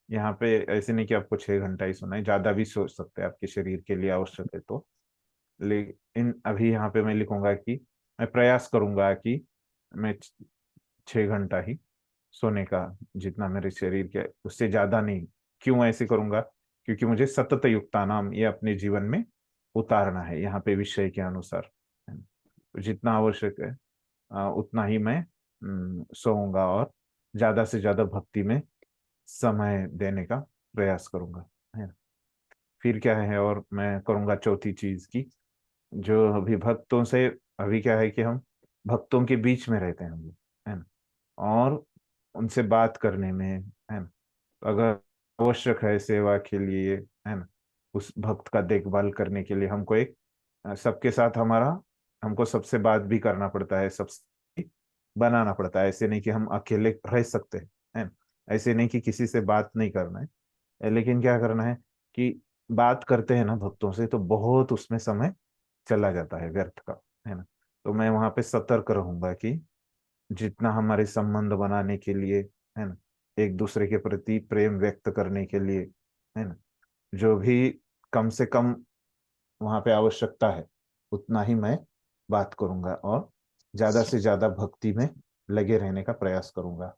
यहाँ पे ऐसे नहीं कि आपको 6 घंटा ही सोना है, ज्यादा भी सो सकते हैं, आपके शरीर के लिए आवश्यक है तो। लेकिन अभी यहाँ पे मैं लिखूंगा कि मैं प्रयास करूंगा कि मैं 6 घंटा ही सोने का, जितना मेरे शरीर के, उससे ज्यादा नहीं। क्यों ऐसे करूंगा? क्योंकि मुझे सतत युक्ता नाम ये अपने जीवन में उतारना है, यहाँ पे विषय के अनुसार, है ना। तो जितना आवश्यक है उतना ही मैं सोऊंगा और ज्यादा से ज्यादा भक्ति में समय देने का प्रयास करूंगा, है ना। फिर क्या है, और मैं करूंगा चौथी चीज की, जो अभी भक्तों से, अभी क्या है कि हम भक्तों के बीच में रहते हैं हम लोग, है ना, और उनसे बात करने में, है ना, तो अगर आवश्यक है सेवा के लिए, है ना, उस भक्त का देखभाल करने के लिए हमको एक सबके साथ हमारा, हमको सबसे बात भी करना पड़ता है, सबसे बनाना पड़ता है। ऐसे नहीं कि हम अकेले रह सकते हैं, है ना। ऐसे नहीं कि किसी से बात नहीं करना है, लेकिन क्या करना है कि बात करते हैं ना भक्तों से, तो बहुत उसमें समय चला जाता है व्यर्थ का, है ना। तो मैं वहां पे सतर्क रहूंगा कि जितना हमारे संबंध बनाने के लिए, है ना, एक दूसरे के प्रति प्रेम व्यक्त करने के लिए, है ना, जो भी कम से कम वहां पे आवश्यकता है, उतना ही मैं बात करूंगा और ज्यादा से ज्यादा भक्ति में लगे रहने का प्रयास करूंगा।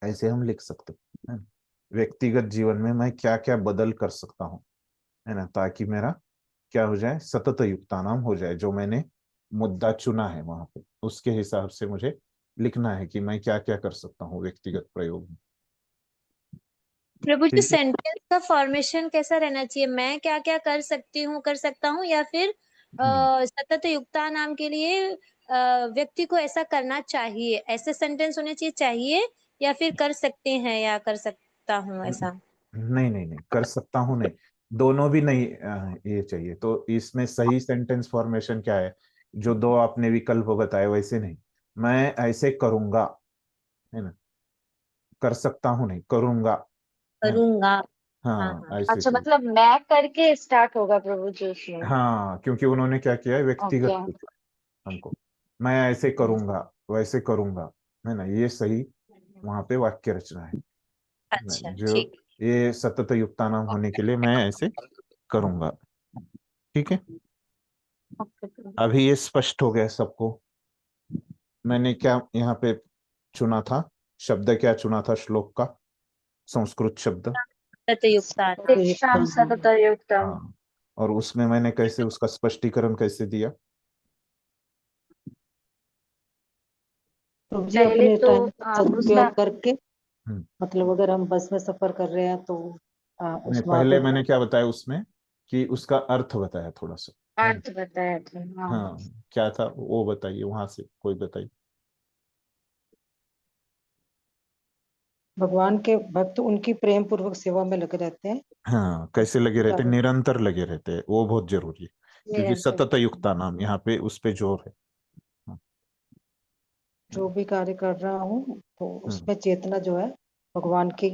ऐसे हम लिख सकते हैं, है ना। व्यक्तिगत जीवन में मैं क्या क्या बदल कर सकता हूँ, है ना, ताकि मेरा क्या हो जाए, सतत युक्तानाम हो जाए। जो मैंने मुद्दा चुना है वहां पे, उसके हिसाब से मुझे लिखना है कि मैं क्या क्या कर सकता हूँ व्यक्तिगत प्रयोग में। प्रभु जी, ठीक है। सेंटेंस का फॉर्मेशन कैसा रहना चाहिए? मैं क्या क्या कर सकती हूँ, कर सकता हूँ, या फिर हम्म। सतत युक्ता नाम के लिए व्यक्ति को ऐसा करना चाहिए, ऐसे सेंटेंस होने चाहिए, या फिर कर सकते हैं या कर सकता हूँ, ऐसा? नहीं नहीं नहीं, कर सकता हूँ नहीं, दोनों भी नहीं। ये चाहिए तो इसमें सही सेंटेंस फॉर्मेशन क्या है, जो दो आपने विकल्प बताए वैसे नहीं, मैं ऐसे करूंगा, है ना। कर सकता हूँ नहीं, करूंगा, है ना। करूंगा। हाँ हाँ हाँ। ऐसे अच्छा, चाहिए। मतलब मैं करके स्टार्ट होगा प्रभु जी उसमें। हाँ, क्योंकि उन्होंने क्या किया है, ओके। व्यक्तिगत पूछा हमको। मैं ऐसे करूंगा, वैसे करूंगा, है ना, ये सही वहां पे वाक्य रचना है ना। अच्छा, जो ठीक। ये सतत युक्तानाम होने के लिए मैं ऐसे करूंगा। ठीक है। ओके प्रभु। अभी ये स्पष्ट हो गया सबको। मैंने क्या यहाँ पे चुना था, शब्द क्या चुना था श्लोक का, संस्कृत शब्द। सतत युक्ता नाम। शिक्षाम सततयुक्तम। हाँ, और उसमें मैंने कैसे उसका स्पष्टीकरण कैसे दिया। तो जी पहले अपने तो टाइम का उसका सदुपयोग करके, हम्म। मतलब अगर हम बस में सफर कर रहे हैं तो नहीं, उस वहां पहले पे मैंने क्या बताया उसमें, कि उसका अर्थ बताया थोड़ा सा, है ना। अर्थ बताया था, हाँ। हाँ, क्या था वो बताइए, वहां से कोई बताइए। भगवान के भक्त उनकी प्रेम पूर्वक सेवा में लगे रहते हैं। हाँ, कैसे लगे रहते हैं, निरंतर लगे रहते हैं, वो बहुत जरूरी है, क्योंकि निरंतर सतत युक्ता नाम यहाँ पे उस पे जोर है। हाँ। जो भी कार्य कर रहा हूँ तो हम्म। उसमें चेतना जो है भगवान की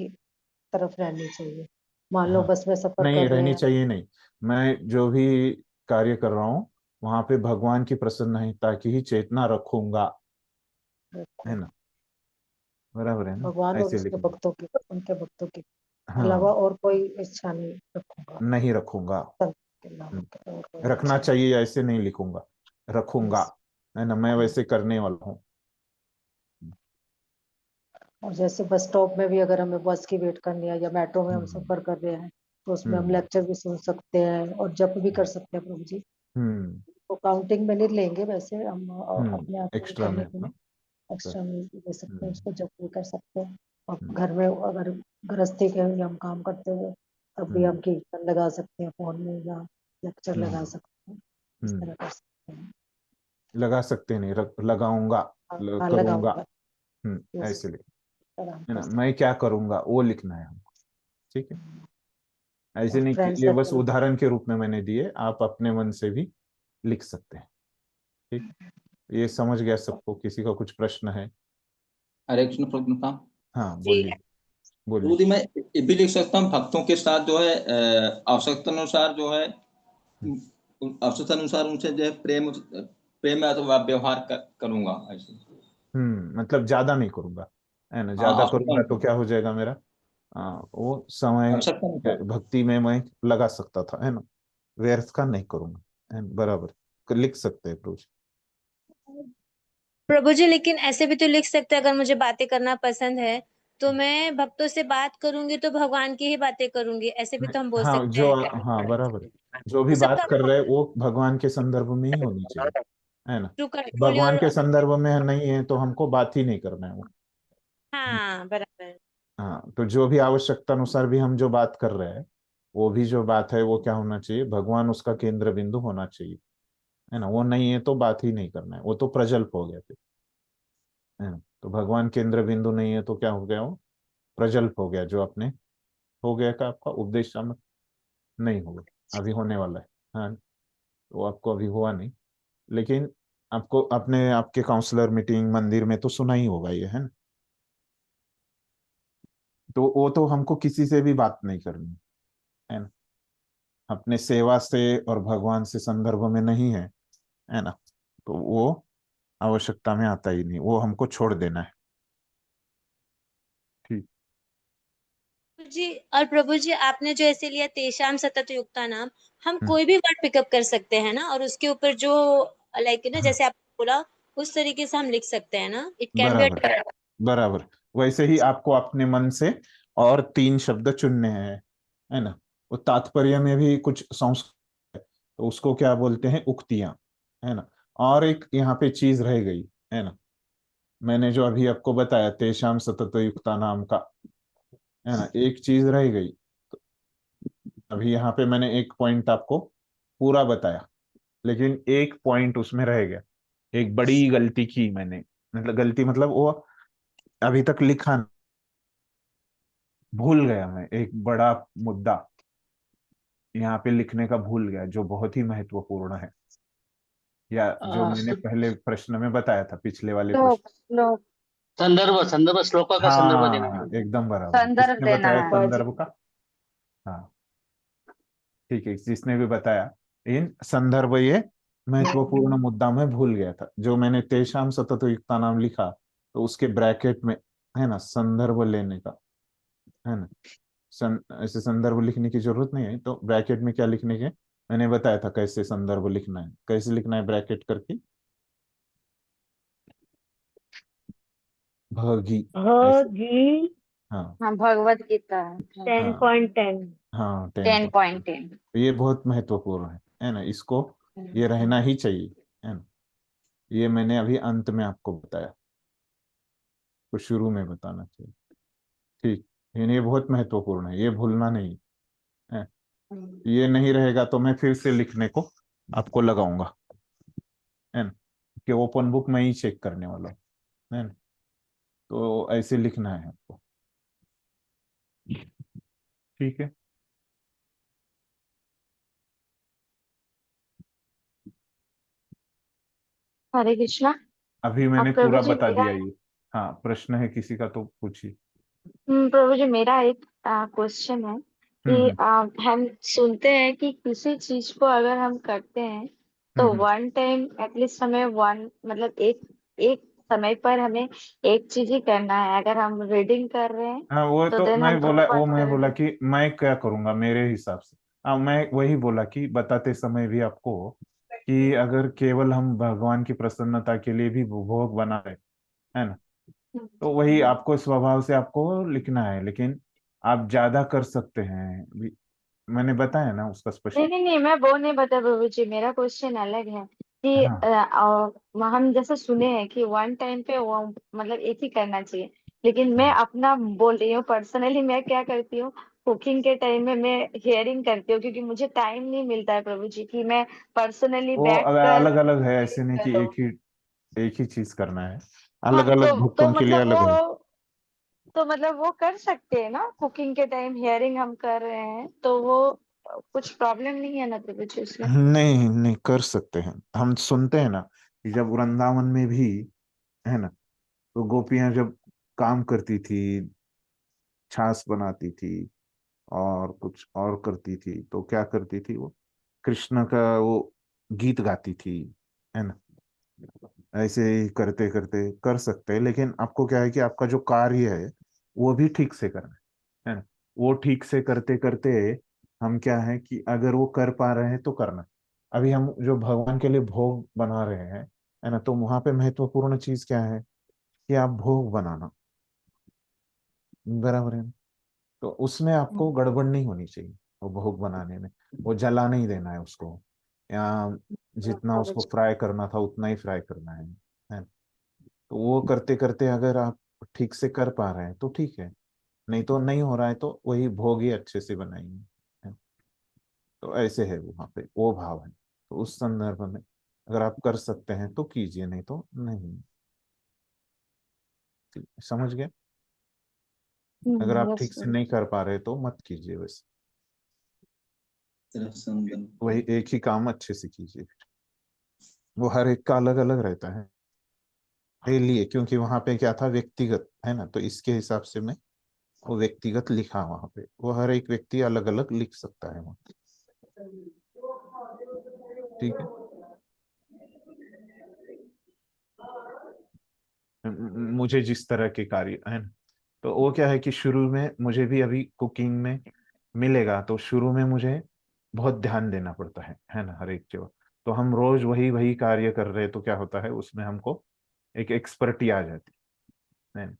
तरफ रहनी चाहिए। मान लो हाँ, बस में सफर नहीं कर रहे रहनी हैं चाहिए नहीं, मैं जो भी कार्य कर रहा हूँ वहां पे भगवान की प्रसन्नता की ही चेतना रखूंगा, है तो ना। बराबर है ना। भगवान और ऐसे उसके लिखना। भक्तों की, उनके भक्तों की अलावा हाँ, और कोई इच्छा नहीं रखूंगा। नहीं रखूंगा। संत के अलावा हम्म। और कोई रखना इच्छा नहीं। चाहिए ऐसे नहीं लिखूंगा, रखूंगा, बस। है ना, मैं वैसे करने वाला हूँ। और जैसे बस स्टॉप में भी अगर हमें बस की वेट करनी है या मेट्रो में हम हम्म। सफर कर रहे हैं तो उसमें हम हम्म। लेक्चर भी सुन सकते हैं और जप भी कर सकते हैं प्रभु जी। हम्म। तो काउंटिंग में नहीं लेंगे वैसे हम अपने आप को एक्स्ट्रा में करने के अपना लिए कर। एक्स्ट्रा में ले सकते हैं, हम्म। उसको जप भी कर सकते हैं। और हम्म। घर में अगर गृहस्थी के हम काम करते हुए तब भी हम्म। हम कीर्तन लगा सकते हैं फोन में या लेक्चर लगा हम्म। सकते हैं। इस हम्म। तरह कर सकते हैं। लगा सकते नहीं, लगाऊंगा, हाँ हाँ, करूंगा। लगाऊंगा। यस, ऐसे लिख, आराम है कर ना, सकते मैं क्या करूंगा वो लिखना है हमको। ठीक है। हैं। ऐसे और नहीं कि फ्रेंड ये बस सर्कल। उदाहरण के रूप में मैंने दिए, आप अपने मन से भी लिख सकते हैं। ठीक। ये समझ गया सबको, किसी का कुछ प्रश्न है। हरे कृष्ण प्रभु। हाँ जी। बोलिए, बोलिए। प्रभु जी, मैं ये भी लिख सकता हूँ भक्तों के साथ जो है आवश्यकता अनुसार जो है आवश्यकता अनुसार उनसे जो है प्रेम प्रेम अथवा व्यवहार करूंगा ऐसे। मतलब ज्यादा नहीं करूंगा, है ना, हाँ, ज्यादा आवश्यकता करूंगा तो अनुसार। क्या हो जाएगा मेरा, वो समय आवश्यकता अनुसार। भक्ति में मैं लगा सकता था, है ना, व्यर्थ का नहीं करूंगा, है ना? बराबर, लिख सकते हैं प्रोज। प्रभु जी, लेकिन ऐसे भी तो लिख सकते हैं, अगर मुझे बातें करना पसंद है तो मैं भक्तों से बात करूंगी तो भगवान की ही बातें करूंगी, ऐसे भी तो हम बोल हाँ सकते जो, हैं क्या? हाँ बराबर है, जो भी तो बात सबका कर रहे हैं वो भगवान के संदर्भ में ही होनी चाहिए, है ना। टू कंट्रोल भगवान योर। के संदर्भ में नहीं है तो हमको बात ही नहीं करना है वो। हाँ, बराबर। हाँ, तो जो भी आवश्यकता अनुसार भी हम जो बात कर रहे हैं, वो भी जो बात है वो क्या होना चाहिए, भगवान उसका केंद्र बिंदु होना चाहिए, है ना। वो नहीं है तो बात ही नहीं करना है, वो तो प्रजल्प हो गया फिर, है ना। तो भगवान केंद्र बिंदु नहीं है तो क्या हो गया, वो प्रजल्प हो गया, जो अपने हो गया का आपका उपदेश शामक नहीं होगा, अभी होने वाला है। हाँ, वो आपको अभी हुआ नहीं, लेकिन आपको अपने आपके काउंसलर मीटिंग मंदिर में तो सुना ही होगा ये, है ना। तो वो तो हमको किसी से भी बात नहीं करनी, है ना। अपने सेवा से और भगवान से संदर्भ में नहीं है ना, तो वो आवश्यकता में आता ही नहीं, वो हमको छोड़ देना है। ठीक। जी। और प्रभु जी आपने जो ऐसे लिया तेषाम सतत युक्ता नाम, हम हम्म, कोई भी वर्ड पिकअप कर सकते हैं ना, और उसके ऊपर जो लाइक ना जैसे आपने बोला उस तरीके से हम लिख सकते हैं ना, इट कैन बी। बराबर बराबर। वैसे ही आपको अपने मन से और 3 शब्द चुनने हैं, है ना। वो तात्पर्य में भी कुछ संस्कृत है, तो उसको क्या बोलते हैं, उक्तियां, है ना। और एक यहाँ पे चीज रह गई, है ना। मैंने जो अभी आपको बताया तेषाम सतत युक्ता नाम का, है ना, एक चीज रह गई। अभी यहाँ पे मैंने एक पॉइंट आपको पूरा बताया, लेकिन एक पॉइंट उसमें रह गया। एक बड़ी गलती की मैंने, मतलब गलती मतलब वो अभी तक लिखा भूल गया मैं, एक बड़ा मुद्दा यहाँ पे लिखने का भूल गया, जो बहुत ही महत्वपूर्ण है, या जो मैंने पहले प्रश्न में बताया था, पिछले वाले प्रश्न। श्लोक श्लोक संदर्भ संदर्भ श्लोका का संदर्भ देना हाँ पड़ेगा। एकदम बराबर, संदर्भ किसने देना बताया है। संदर्भ का। हाँ ठीक है, जिसने भी बताया, इन संदर्भ ये महत्वपूर्ण मुद्दा मैं भूल गया था, जो मैंने तेषाम सतत युक्ता नाम लिखा, तो उसके ब्रैकेट में, है ना, संदर्भ लेने का, है ना। ऐसे संदर्भ लिखने की जरूरत नहीं है, तो ब्रैकेट में क्या लिखने के मैंने बताया था, कैसे संदर्भ लिखना है, कैसे लिखना है ब्रैकेट करके, भगी ऐसे। जी। हाँ हाँ, भगवत गीता। हाँ 10.10। हाँ 10 पॉइंट। 10.10। ये बहुत महत्वपूर्ण है ना, इसको ये रहना ही चाहिए, है ना। ये मैंने अभी अंत में आपको बताया, तो शुरू में बताना चाहिए। ठीक। यानी ये बहुत महत्वपूर्ण है, ये भूलना नहीं है। ये नहीं रहेगा तो मैं फिर से लिखने को आपको लगाऊंगा, है ना, कि ओपन बुक में ही चेक करने वाला हूँ, है ना। तो ऐसे लिखना है आपको। ठीक है। हरे कृष्णा। अभी मैंने अब प्रभु पूरा जी बता मेरा, दिया ये। हाँ प्रश्न है किसी का तो पूछिए। प्रभु जी मेरा एक क्वेश्चन है कि हम्म हम सुनते हैं कि किसी चीज को अगर हम करते हैं तो हम्म। वन टाइम एटलीस्ट हमें वन मतलब एक एक समय पर हमें एक चीज ही करना है। अगर हम रीडिंग कर रहे हैं हाँ वो तो तो देन हम मैं बोला, दोनों वो बार मैं बोला करेंगे। कि मैं क्या करूंगा मेरे हिसाब से। हाँ मैं वही बोला कि बताते समय भी आपको, कि अगर केवल हम भगवान की प्रसन्नता के लिए भी भोग बना रहे, है ना, तो वही आपको स्वभाव से आपको लिखना है, लेकिन आप ज्यादा कर सकते हैं मैंने बताया ना उसका स्पष्ट। नहीं नहीं नहीं, मैं वो नहीं बता प्रभु जी, मेरा क्वेश्चन अलग है कि हाँ हम जैसे सुने हैं कि वन टाइम पे वो मतलब एक ही करना चाहिए। लेकिन मैं अपना बोल रही हूँ, पर्सनली मैं क्या करती हूँ, कुकिंग के टाइम में मैं हियरिंग करती हूँ, क्योंकि मुझे टाइम नहीं मिलता है प्रभु जी कि मैं पर्सनली वो बैठ कर अलग अलग है, ऐसे नहीं कि एक ही चीज करना है, अलग हाँ अलग तो भक्तों के लिए मतलब अलग अलग। तो मतलब वो कर सकते हैं ना, कुकिंग के टाइम हियरिंग हम कर रहे हैं तो वो कुछ प्रॉब्लम नहीं है ना प्रभु जी उसमें। नहीं नहीं कर सकते हैं, हम सुनते हैं ना कि जब वृंदावन में भी, है ना, तो गोपियां जब काम करती थी, छाछ बनाती थी और कुछ और करती थी, तो क्या करती थी वो, कृष्ण का वो गीत गाती थी, है ना। ऐसे ही करते करते कर सकते हैं, लेकिन आपको क्या है कि आपका जो कार्य है वो भी ठीक से करना है ना। वो ठीक से करते करते हम क्या है कि अगर वो कर पा रहे हैं तो करना। अभी हम जो भगवान के लिए भोग बना रहे हैं, है ना, तो वहां पे महत्वपूर्ण चीज क्या है कि आप भोग बनाना, बराबर है ना? तो उसमें आपको गड़बड़ नहीं होनी चाहिए, वो भोग बनाने में वो जला नहीं देना है उसको, या जितना उसको फ्राई करना था उतना ही फ्राई करना है। तो वो करते करते अगर आप ठीक से कर पा रहे हैं तो ठीक है, नहीं तो नहीं हो रहा है तो वही भोग ही अच्छे से बनाएंगे, है। तो ऐसे है वहां पे वो भाव है, तो उस संदर्भ में अगर आप कर सकते हैं तो कीजिए, नहीं तो नहीं। समझ गए। अगर आप यस ठीक से प्रभु नहीं जी। कर पा रहे तो मत कीजिए, वैसे तरह संगम। वही एक ही काम अच्छे से कीजिए। वो हर एक का अलग अलग रहता है मेरे लिए, क्योंकि वहां पे क्या था, व्यक्तिगत है ना, तो इसके हिसाब से मैं वो व्यक्तिगत लिखा वहां पे। वो हर एक व्यक्ति अलग अलग लिख सकता है वहाँ। ठीक है। मुझे जिस तरह के कार्य है ना, तो वो क्या है कि शुरू में मुझे भी अभी कुकिंग में मिलेगा, तो शुरू में मुझे बहुत ध्यान देना पड़ता है ना, हर एक जगह। तो हम रोज वही वही कार्य कर रहे हैं, तो क्या होता है उसमें हमको एक एक्सपर्टी आ जाती है ना।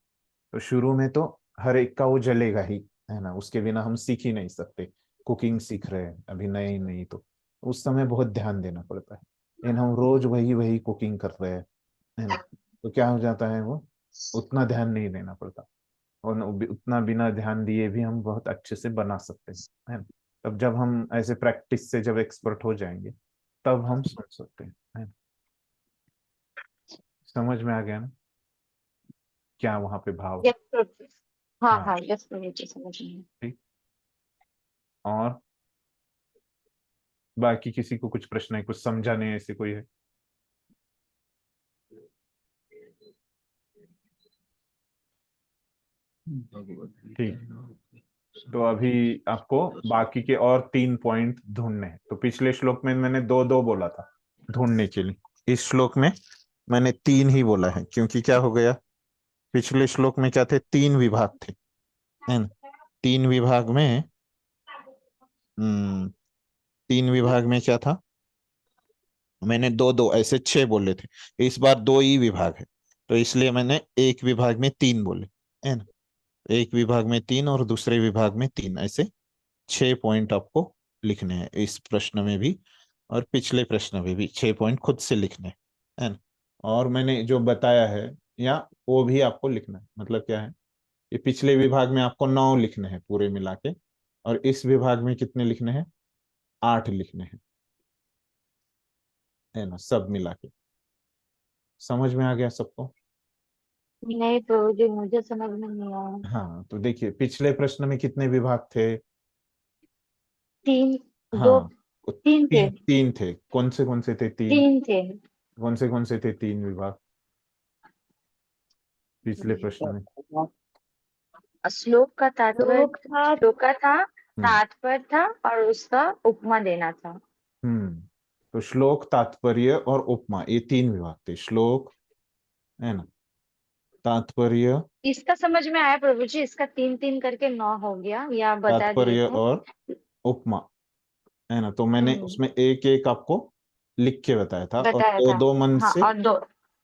तो शुरू में तो हर एक का वो जलेगा ही, है ना, उसके बिना हम सीख ही नहीं सकते। कुकिंग सीख रहे हैं अभी नए नहीं, तो उस समय बहुत ध्यान देना पड़ता है। लेकिन हम रोज वही वही कुकिंग कर रहे हैं, है ना, तो क्या हो जाता है, वो उतना ध्यान नहीं देना पड़ता। और उतना बिना ध्यान दिए भी हम बहुत अच्छे से बना सकते हैं, है ना। तब जब हम ऐसे प्रैक्टिस से जब एक्सपर्ट हो जाएंगे, तब हम सुन सकते हैं, है ना। समझ में आ गया ना क्या वहां पे भाव है? यस प्रभु। हाँ हाँ। हाँ, यस प्रभु जी, समझ में। ठीक। और बाकी किसी को कुछ प्रश्न है, कुछ समझा नहीं ऐसे कोई है? ठीक। तो अभी आपको बाकी के और 3 पॉइंट ढूंढने हैं। तो पिछले श्लोक में मैंने दो दो बोला था ढूंढने के लिए, इस श्लोक में मैंने 3 ही बोला है, क्योंकि क्या हो गया, पिछले श्लोक में क्या थे, 3 विभाग थे, है ना। 3 विभाग में 3 विभाग में क्या था, मैंने दो दो ऐसे 6 बोले थे। इस बार 2 ही विभाग है, तो इसलिए मैंने एक विभाग में 3 बोले, है ना। एक विभाग में 3 और दूसरे विभाग में 3, ऐसे 6 पॉइंट आपको लिखने हैं इस प्रश्न में भी, और पिछले प्रश्न में भी 6 पॉइंट खुद से लिखने हैं, है ना। और मैंने जो बताया है या वो भी आपको लिखना है। मतलब क्या है, ये पिछले विभाग में आपको 9 लिखने हैं पूरे मिला के, और इस विभाग में कितने लिखने हैं, 8 लिखने हैं, है ना, सब मिला के। समझ में आ गया सबको? नहीं प्रभु जी, मुझे समझ में नहीं आया। हाँ, तो देखिए पिछले प्रश्न में कितने विभाग थे? 3, 2, हाँ, वो 3 थे। 3 थे। कौन से थे 3? 3 थे। कौन से थे 3 विभाग पिछले प्रश्न में? श्लोक का तात्पर्य, श्लोक था। श्लोक का था, हम्म तात्पर्य था, और उसका उपमा देना था। हम्म तो श्लोक, तात्पर्य और उपमा, ये 3 विभाग थे। श्लोक, है ना, तात्पर्य, इसका समझ में आया प्रभु जी, इसका 3 3 करके 9 हो गया, या बता दिए तात्पर्य थे। और उपमा, है ना। तो मैंने हम्म, उसमें एक एक आपको लिख के बताया था, और बताया दो था। दो मन हाँ, से और 2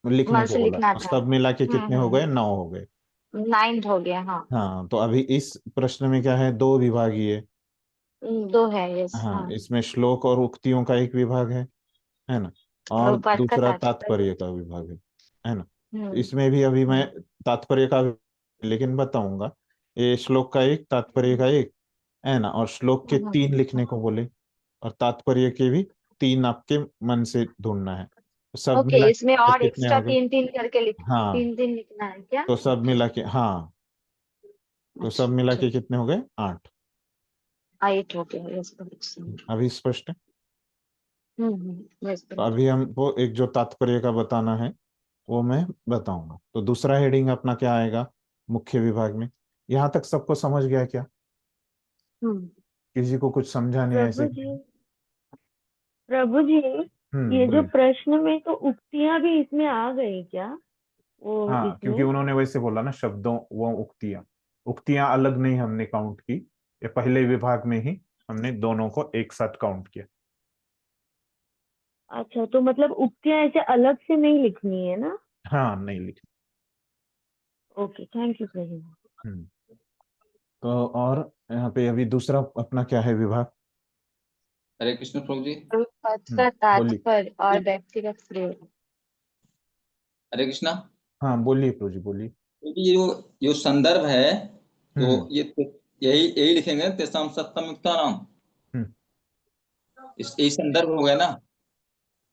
लिखने मन को से बोला, लिखना और था। सब मिला के कितने हो गए, 9 हो गए। 9 हो गया, हाँ। हाँ, तो अभी इस प्रश्न में क्या है, 2 विभागीय। 2 है, यस, हाँ, हाँ। इसमें श्लोक और उक्तियों का एक विभाग है ना, और और पाठ का दूसरा तात्पर्य। तात्पर्य का विभाग है ना। हम्म इसमें भी अभी मैं हम्म तात्पर्य का लेकिन बताऊंगा। ये श्लोक का एक, तात्पर्य का एक, है ना, और श्लोक के 3 लिखने को बोले, और तात्पर्य के भी 3 आपके मन से ढूंढना है। तो सब ओके, मिला इसमें के और कितने एक्स्ट्रा हो गए? 3 3 करके लिख, हाँ, 3 3 लिखना है क्या? तो सब मिला के, हाँ, तो सब अच्छा, मिला के ठीक। कितने हो गए, 8। 8 हो गया, यस प्रभु जी। अभी स्पष्ट है? यस तो प्रभु अभी हमको एक जो तात्पर्य का बताना है वो मैं बताऊंगा। तो दूसरा हेडिंग अपना क्या आएगा, मुख्य विभाग में। यहाँ तक सबको समझ गया क्या? हम्म किसी को कुछ समझा नहीं ऐसे? प्रभु जी, प्रभु जी, ये जो बोलिए। प्रश्न में तो उक्तियां भी इसमें आ गई क्या, वो हाँ, क्योंकि इसमें? उन्होंने वैसे बोला ना, शब्दों वो उक्तियां, उक्तियां अलग नहीं हमने काउंट की, ये पहले विभाग में ही हमने दोनों को एक साथ काउंट किया। अच्छा, तो मतलब उक्तियां ऐसे अलग से नहीं लिखनी है ना? हाँ, नहीं लिखी। ओके, थैंक यू प्रभु। हम्म तो और यहाँ पे अभी दूसरा अपना क्या है विभाग? हरे कृष्ण प्रभु जी। जी। पद का बोलिए। तात्पर्य और व्यक्तिगत प्रयोग। हरे कृष्णा। हाँ, बोलिए प्रभु जी, बोलिए। क्योंकि ये जो जो संदर्भ है, तो हम्म ये यही यही लिखेंगे, तेसाम सत्यम युक्ता नाम। हम्म इस यही संदर्भ हो गया ना।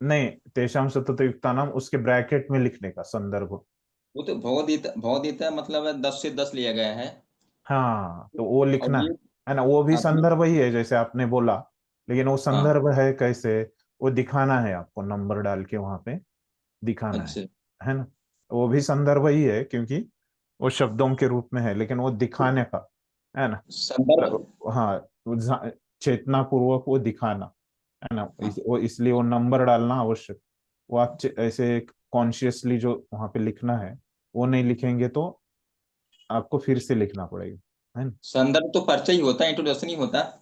नहीं, तेषां सततयुक्तानाम उसके ब्रैकेट में लिखने का संदर्भ। वो तो भगवदगीता मतलब है 10 से 10 लिया गया है। हाँ, तो वो और लिखना ये है ना, वो भी आपने, संदर्भ ही है जैसे आपने बोला, लेकिन वो हाँ संदर्भ है कैसे, वो दिखाना है आपको, नंबर डाल के वहां पे दिखाना अच्छा, है ना। वो भी संदर्भ ही है, क्योंकि वो शब्दों के रूप में है, लेकिन वो दिखाने का है ना। संदर्भ। हाँ, चेतना पूर्वक वो दिखाना है ना, हाँ, वो इसलिए वो नंबर डालना आवश्यक। वो आप ऐसे कॉन्शियसली जो वहां पे लिखना है वो नहीं लिखेंगे तो आपको फिर से लिखना पड़ेगा, है ना। संदर्भ तो परिचय ही होता है, इंट्रोडक्शन ही होता है।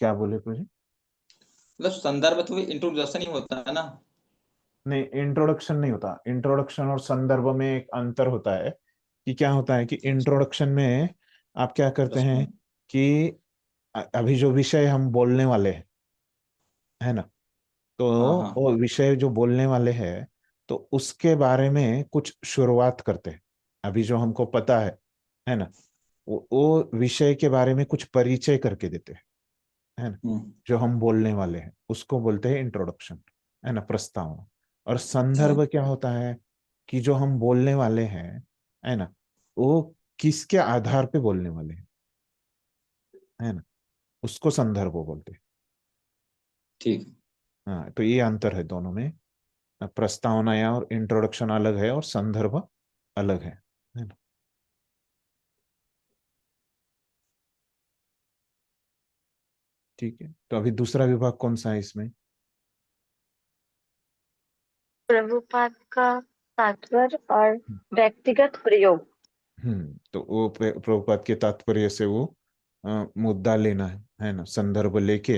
क्या बोले प्रजी? मतलब संदर्भ तो इंट्रोडक्शन ही होता है ना। नहीं, इंट्रोडक्शन नहीं होता। इंट्रोडक्शन और संदर्भ में एक अंतर होता है। कि क्या होता है कि इंट्रोडक्शन में आप क्या करते हैं कि अभी जो विषय हम बोलने वाले हैं, है ना, तो हाँ हाँ। वो विषय जो बोलने वाले हैं तो उसके बारे में कुछ शुरुआत करते हैं। अभी जो हमको पता है ना, वो विषय के बारे में कुछ परिचय करके देते हैं, है ना। जो हम बोलने वाले हैं उसको बोलते हैं इंट्रोडक्शन, है ना, प्रस्तावना। और संदर्भ क्या होता है कि जो हम बोलने वाले हैं, है ना, वो किसके आधार पे बोलने वाले हैं, है ना, उसको संदर्भ बोलते हैं। ठीक। हाँ, तो ये अंतर है दोनों में। प्रस्तावना या और इंट्रोडक्शन अलग है और संदर्भ अलग है ना। ठीक है, तो अभी दूसरा विभाग कौन सा है इसमें? प्रभुपाद का तात्पर्य और व्यक्तिगत प्रयोग। तो वो प्रभुपाद के तात्पर्य से वो मुद्दा लेना है ना, संदर्भ लेके,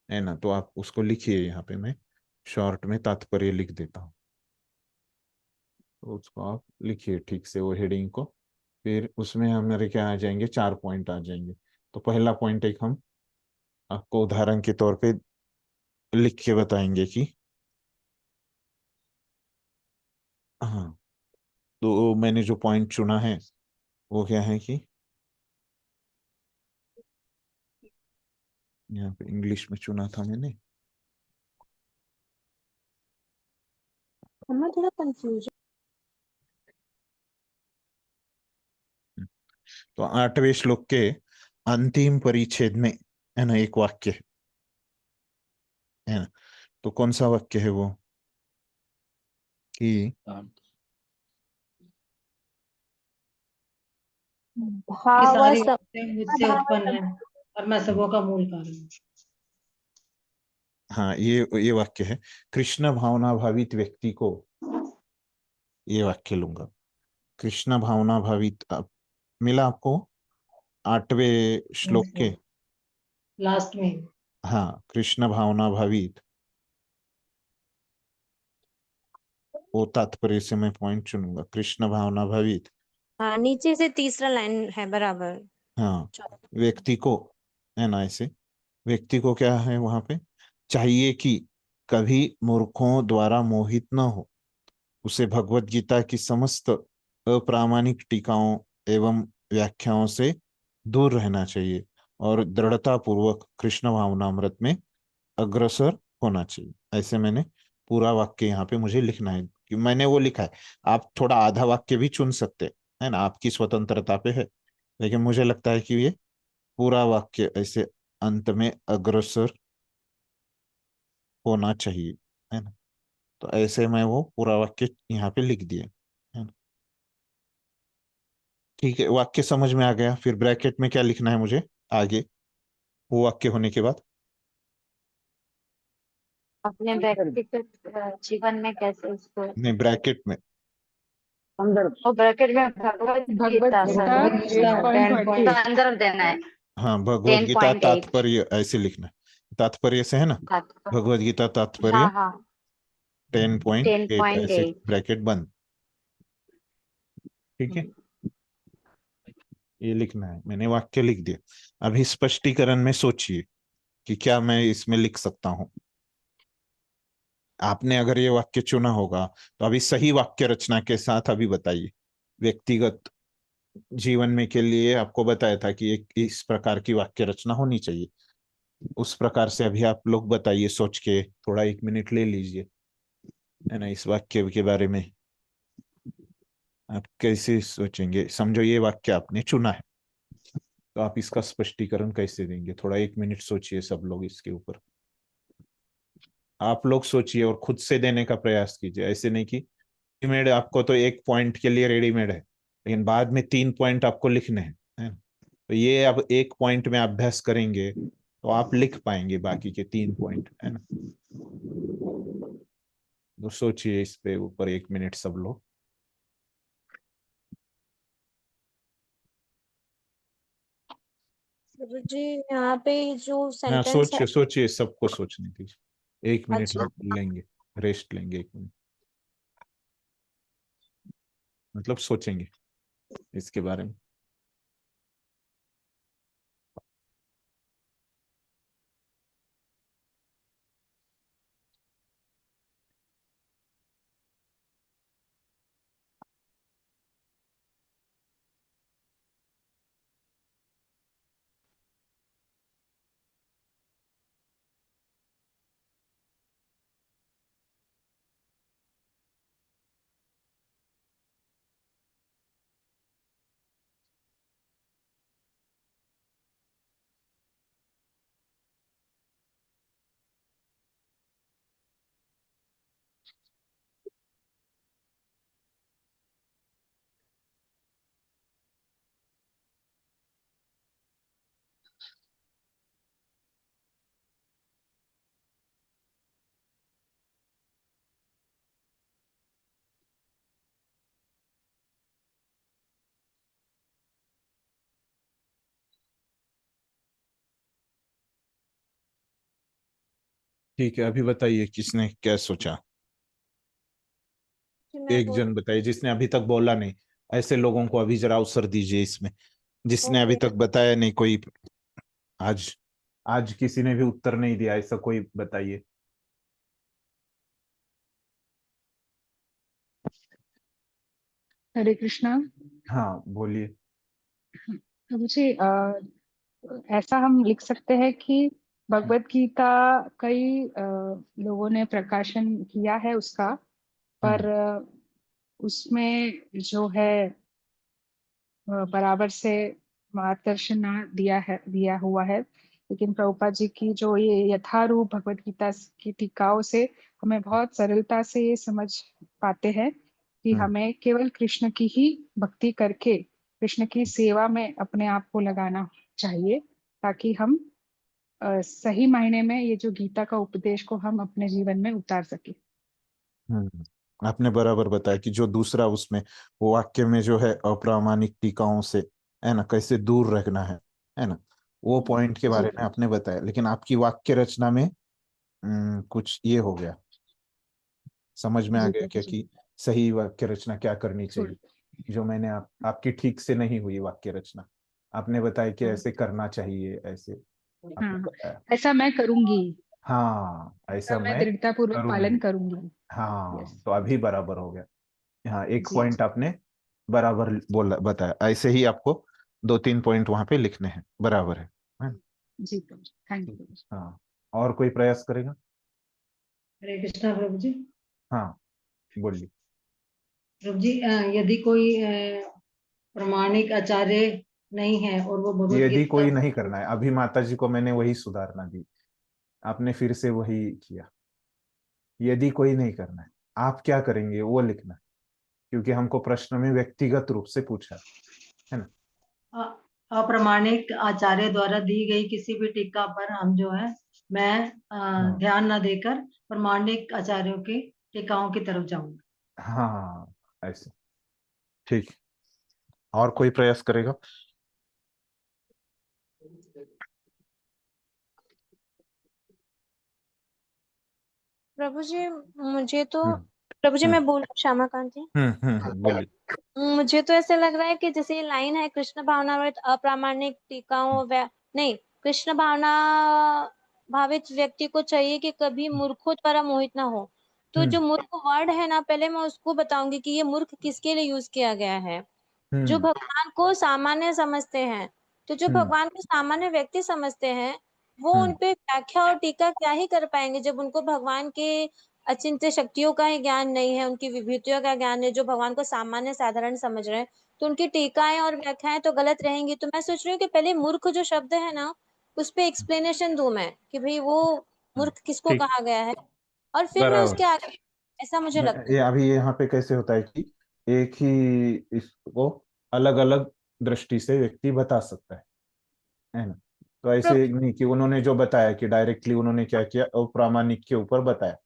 है ना। तो आप उसको लिखिए, यहाँ पे मैं शॉर्ट में तात्पर्य लिख देता हूँ। तो उसको आप लिखिए ठीक से, वो हेडिंग को। फिर उसमें हमारे क्या आ जाएंगे, 4 पॉइंट आ जाएंगे। तो पहला पॉइंट एक हम आपको उदाहरण के तौर पे लिख के बताएंगे कि, हाँ, तो मैंने जो पॉइंट चुना है वो क्या है कि, यहाँ पे इंग्लिश में चुना था मैंने। मैं थोड़ा कंफ्यूज। तो 8वें श्लोक के अंतिम परिच्छेद में, है ना, एक वाक्य है ना। तो कौन सा वाक्य है वो कि, ये भाव सारी बातें मुझसे उत्पन्न है और मैं सबों का मूल कारण हूँ। हाँ, ये वाक्य है, कृष्ण भावना भावित व्यक्ति को, ये वाक्य लूंगा, कृष्ण भावना भावित। मिला आपको 8वें श्लोक के? लास्ट में। हाँ, कृष्ण भावना भावित, वो तात्पर्य से मैं पॉइंट चुनूंगा, कृष्ण भावना भावित। हाँ, नीचे से तीसरा लाइन है बराबर। हाँ, व्यक्ति को, है ना, ऐसे व्यक्ति को क्या है वहां पे, चाहिए कि कभी मूर्खों द्वारा मोहित न हो, उसे भगवत गीता की समस्त अप्रामाणिक टीकाओं एवं व्याख्याओं से दूर रहना चाहिए और दृढ़ता पूर्वक कृष्ण भावनामृत में अग्रसर होना चाहिए। ऐसे मैंने पूरा वाक्य यहाँ पे मुझे लिखना है, कि मैंने वो लिखा है। आप थोड़ा आधा वाक्य भी चुन सकते हैं, है ना, आपकी स्वतंत्रता पे है। लेकिन मुझे लगता है कि ये पूरा वाक्य ऐसे अंत में अग्रसर होना चाहिए, है ना। तो ऐसे मैं वो पूरा वाक्य यहाँ पे लिख दिया, है ना। ठीक है, वाक्य समझ में आ गया। फिर ब्रैकेट में क्या लिखना है मुझे आगे, वो वाक्य होने के बाद? अपने व्यक्तिगत जीवन में कैसे उसको, नहीं, ब्रैकेट में। और ब्रैकेट में भगवत भगवत गीता गीता भगवत गीता 8.20। संदर्भ देना है। हाँ, भगवत गीता 10.8। तात्पर्य ऐसे लिखना है, तात्पर्य से, है ना। भगवत गीता तात्पर्य हाँ हाँ, 10.8 ऐसे 10.8। ब्रैकेट बंद। ठीक है, ये लिखना है, मैंने वाक्य लिख दिया। अभी स्पष्टीकरण में सोचिए कि क्या मैं इसमें लिख सकता हूं। आपने अगर ये वाक्य चुना होगा तो अभी सही वाक्य रचना के साथ अभी बताइए। व्यक्तिगत जीवन में के लिए आपको बताया था कि एक इस प्रकार की वाक्य रचना होनी चाहिए, उस प्रकार से अभी आप लोग बताइए, सोच के थोड़ा 1 मिनट ले लीजिए, है ना। इस वाक्य के बारे में आप कैसे सोचेंगे? समझो ये वाक्य आपने चुना है, तो आप इसका स्पष्टीकरण कैसे देंगे? थोड़ा 1 मिनट सोचिए सब लोग इसके ऊपर। आप लोग सोचिए और खुद से देने का प्रयास कीजिए। ऐसे नहीं कि रेडीमेड आपको तो एक पॉइंट के लिए रेडीमेड है, लेकिन बाद में 3 पॉइंट आपको लिखने हैं, है ना? तो ये अब एक पॉइंट में अभ्यास करेंगे तो आप लिख पाएंगे बाकी के 3 पॉइंट, है ना? तो सोचिए इस पे ऊपर 1 मिनट सब लोग। प्रभु जी यहाँ पे जो हाँ, सेंटेंस है। सोचिए सोचिए, सबको सोचने दीजिए। 1 मिनट अच्छा। लेंगे, रेस्ट लेंगे 1 मिनट, मतलब सोचेंगे इसके बारे में। ठीक है, अभी बताइए किसने क्या सोचा। कि मैं एक बोल। जन बताइए जिसने अभी तक बोला नहीं। ऐसे लोगों को अभी जरा अवसर दीजिए इसमें, जिसने अभी ओके। तक बताया नहीं। कोई आज आज किसी ने भी उत्तर नहीं दिया, ऐसा कोई बताइए। हरे कृष्णा। हाँ बोलिए। तो मुझे ऐसा हम लिख सकते हैं कि भगवत गीता कई लोगों ने प्रकाशन किया है उसका, पर हम्म उसमें जो है बराबर से मार्गदर्शन ना दिया हुआ है। लेकिन प्रभुपाद जी की जो ये यथारूप भगवत गीता की टीकाओं से हमें बहुत सरलता से ये समझ पाते हैं कि हम्म हमें केवल कृष्ण की ही भक्ति करके कृष्ण की सेवा में अपने आप को लगाना चाहिए, ताकि हम सही मायने में ये जो गीता का उपदेश को हम अपने जीवन में उतार सके। आपने बराबर बताया कि जो दूसरा उसमें वो वाक्य में जो है अप्रामाणिक टीकाओं से, है ना, कैसे दूर रखना है ना, वो पॉइंट के जी बारे में आपने बताया। लेकिन आपकी वाक्य रचना में कुछ ये हो गया, समझ में आ जी गया प्रभु क्या जी। कि सही वाक्य रचना क्या करनी थोड़ा। चाहिए। जो मैंने आपकी ठीक से नहीं हुई वाक्य रचना, आपने बताया कि हाँ ऐसे करना चाहिए, ऐसे हाँ आपने हाँ। बताया। ऐसा मैं करूंगी। हाँ, ऐसा ऐसा मैं मैं दृढ़ता पूर्वक पालन करूंगी। करूंगी। हाँ, यस। तो अभी बराबर हो गया। हाँ, एक जी पॉइंट जी। आपने बराबर बोला, बताया। ऐसे ही आपको 2-3 पॉइंट वहां पे लिखने हैं, बराबर है? जी प्रभु जी, थैंक ठीक। यू। हाँ, और कोई प्रयास करेगा? हरे कृष्णा प्रभु जी। हाँ बोलिए। प्रभु जी यदि कोई प्रमाणिक आचार्य नहीं है और वो भगवत यदि गीता। कोई नहीं करना है, अभी माता जी को मैंने वही सुधारना दी, आपने फिर से वही किया। यदि कोई नहीं करना है, आप क्या करेंगे वो लिखना है, क्योंकि हमको प्रश्न में व्यक्तिगत रूप से पूछा है ना। अप्रामाणिक आचार्य द्वारा दी गई किसी भी टीका पर हम जो है मैं हाँ ध्यान न देकर प्रमाणिक आचार्यों की टीकाओं की तरफ जाऊंगा। हाँ, ऐसे। ठीक। और कोई प्रयास करेगा? प्रभु जी मुझे तो। हम्म प्रभु जी हम्म मैं बोल श्यामा कांत जी। बोलिए। मुझे तो ऐसा लग रहा है कि जैसे ये लाइन है, कृष्ण भावनामृत अप्रामाणिक टीकाओं नहीं, कृष्ण भावना भावित व्यक्ति को चाहिए कि कभी मूर्खों द्वारा मोहित ना हो। तो जो हम्म मूर्ख वर्ड है ना, पहले मैं उसको बताऊंगी कि ये मूर्ख किसके लिए यूज किया गया है। जो हम्म भगवान को सामान्य समझते हैं, तो जो हम्म भगवान को सामान्य व्यक्ति समझते हैं, वो हम्म उनपे व्याख्या और टीका क्या ही कर पाएंगे जब उनको भगवान के अचिंत्य शक्तियों का ही ज्ञान नहीं है, उनकी विभूतियों का ज्ञान है, जो भगवान को सामान्य साधारण समझ रहे हैं। तो उनकी टीकाएं और व्याख्याएं तो गलत रहेंगी। तो मैं सोच रही हूँ कि पहले मूर्ख जो शब्द है ना, उस पे एक्सप्लेनेशन दूं मैं कि भाई वो हम्म। मूर्ख किसको ठीक। कहा गया है। और फिर मैं उसके बराबर। आगे, ऐसा मुझे लगता ये है। अभी यहाँ पे कैसे होता है कि एक ही इसको अलग अलग दृष्टि से व्यक्ति बता सकता है ना। तो ऐसे नहीं कि उन्होंने जो बताया कि डायरेक्टली उन्होंने क्या किया, अप्रामाणिक के ऊपर बताया,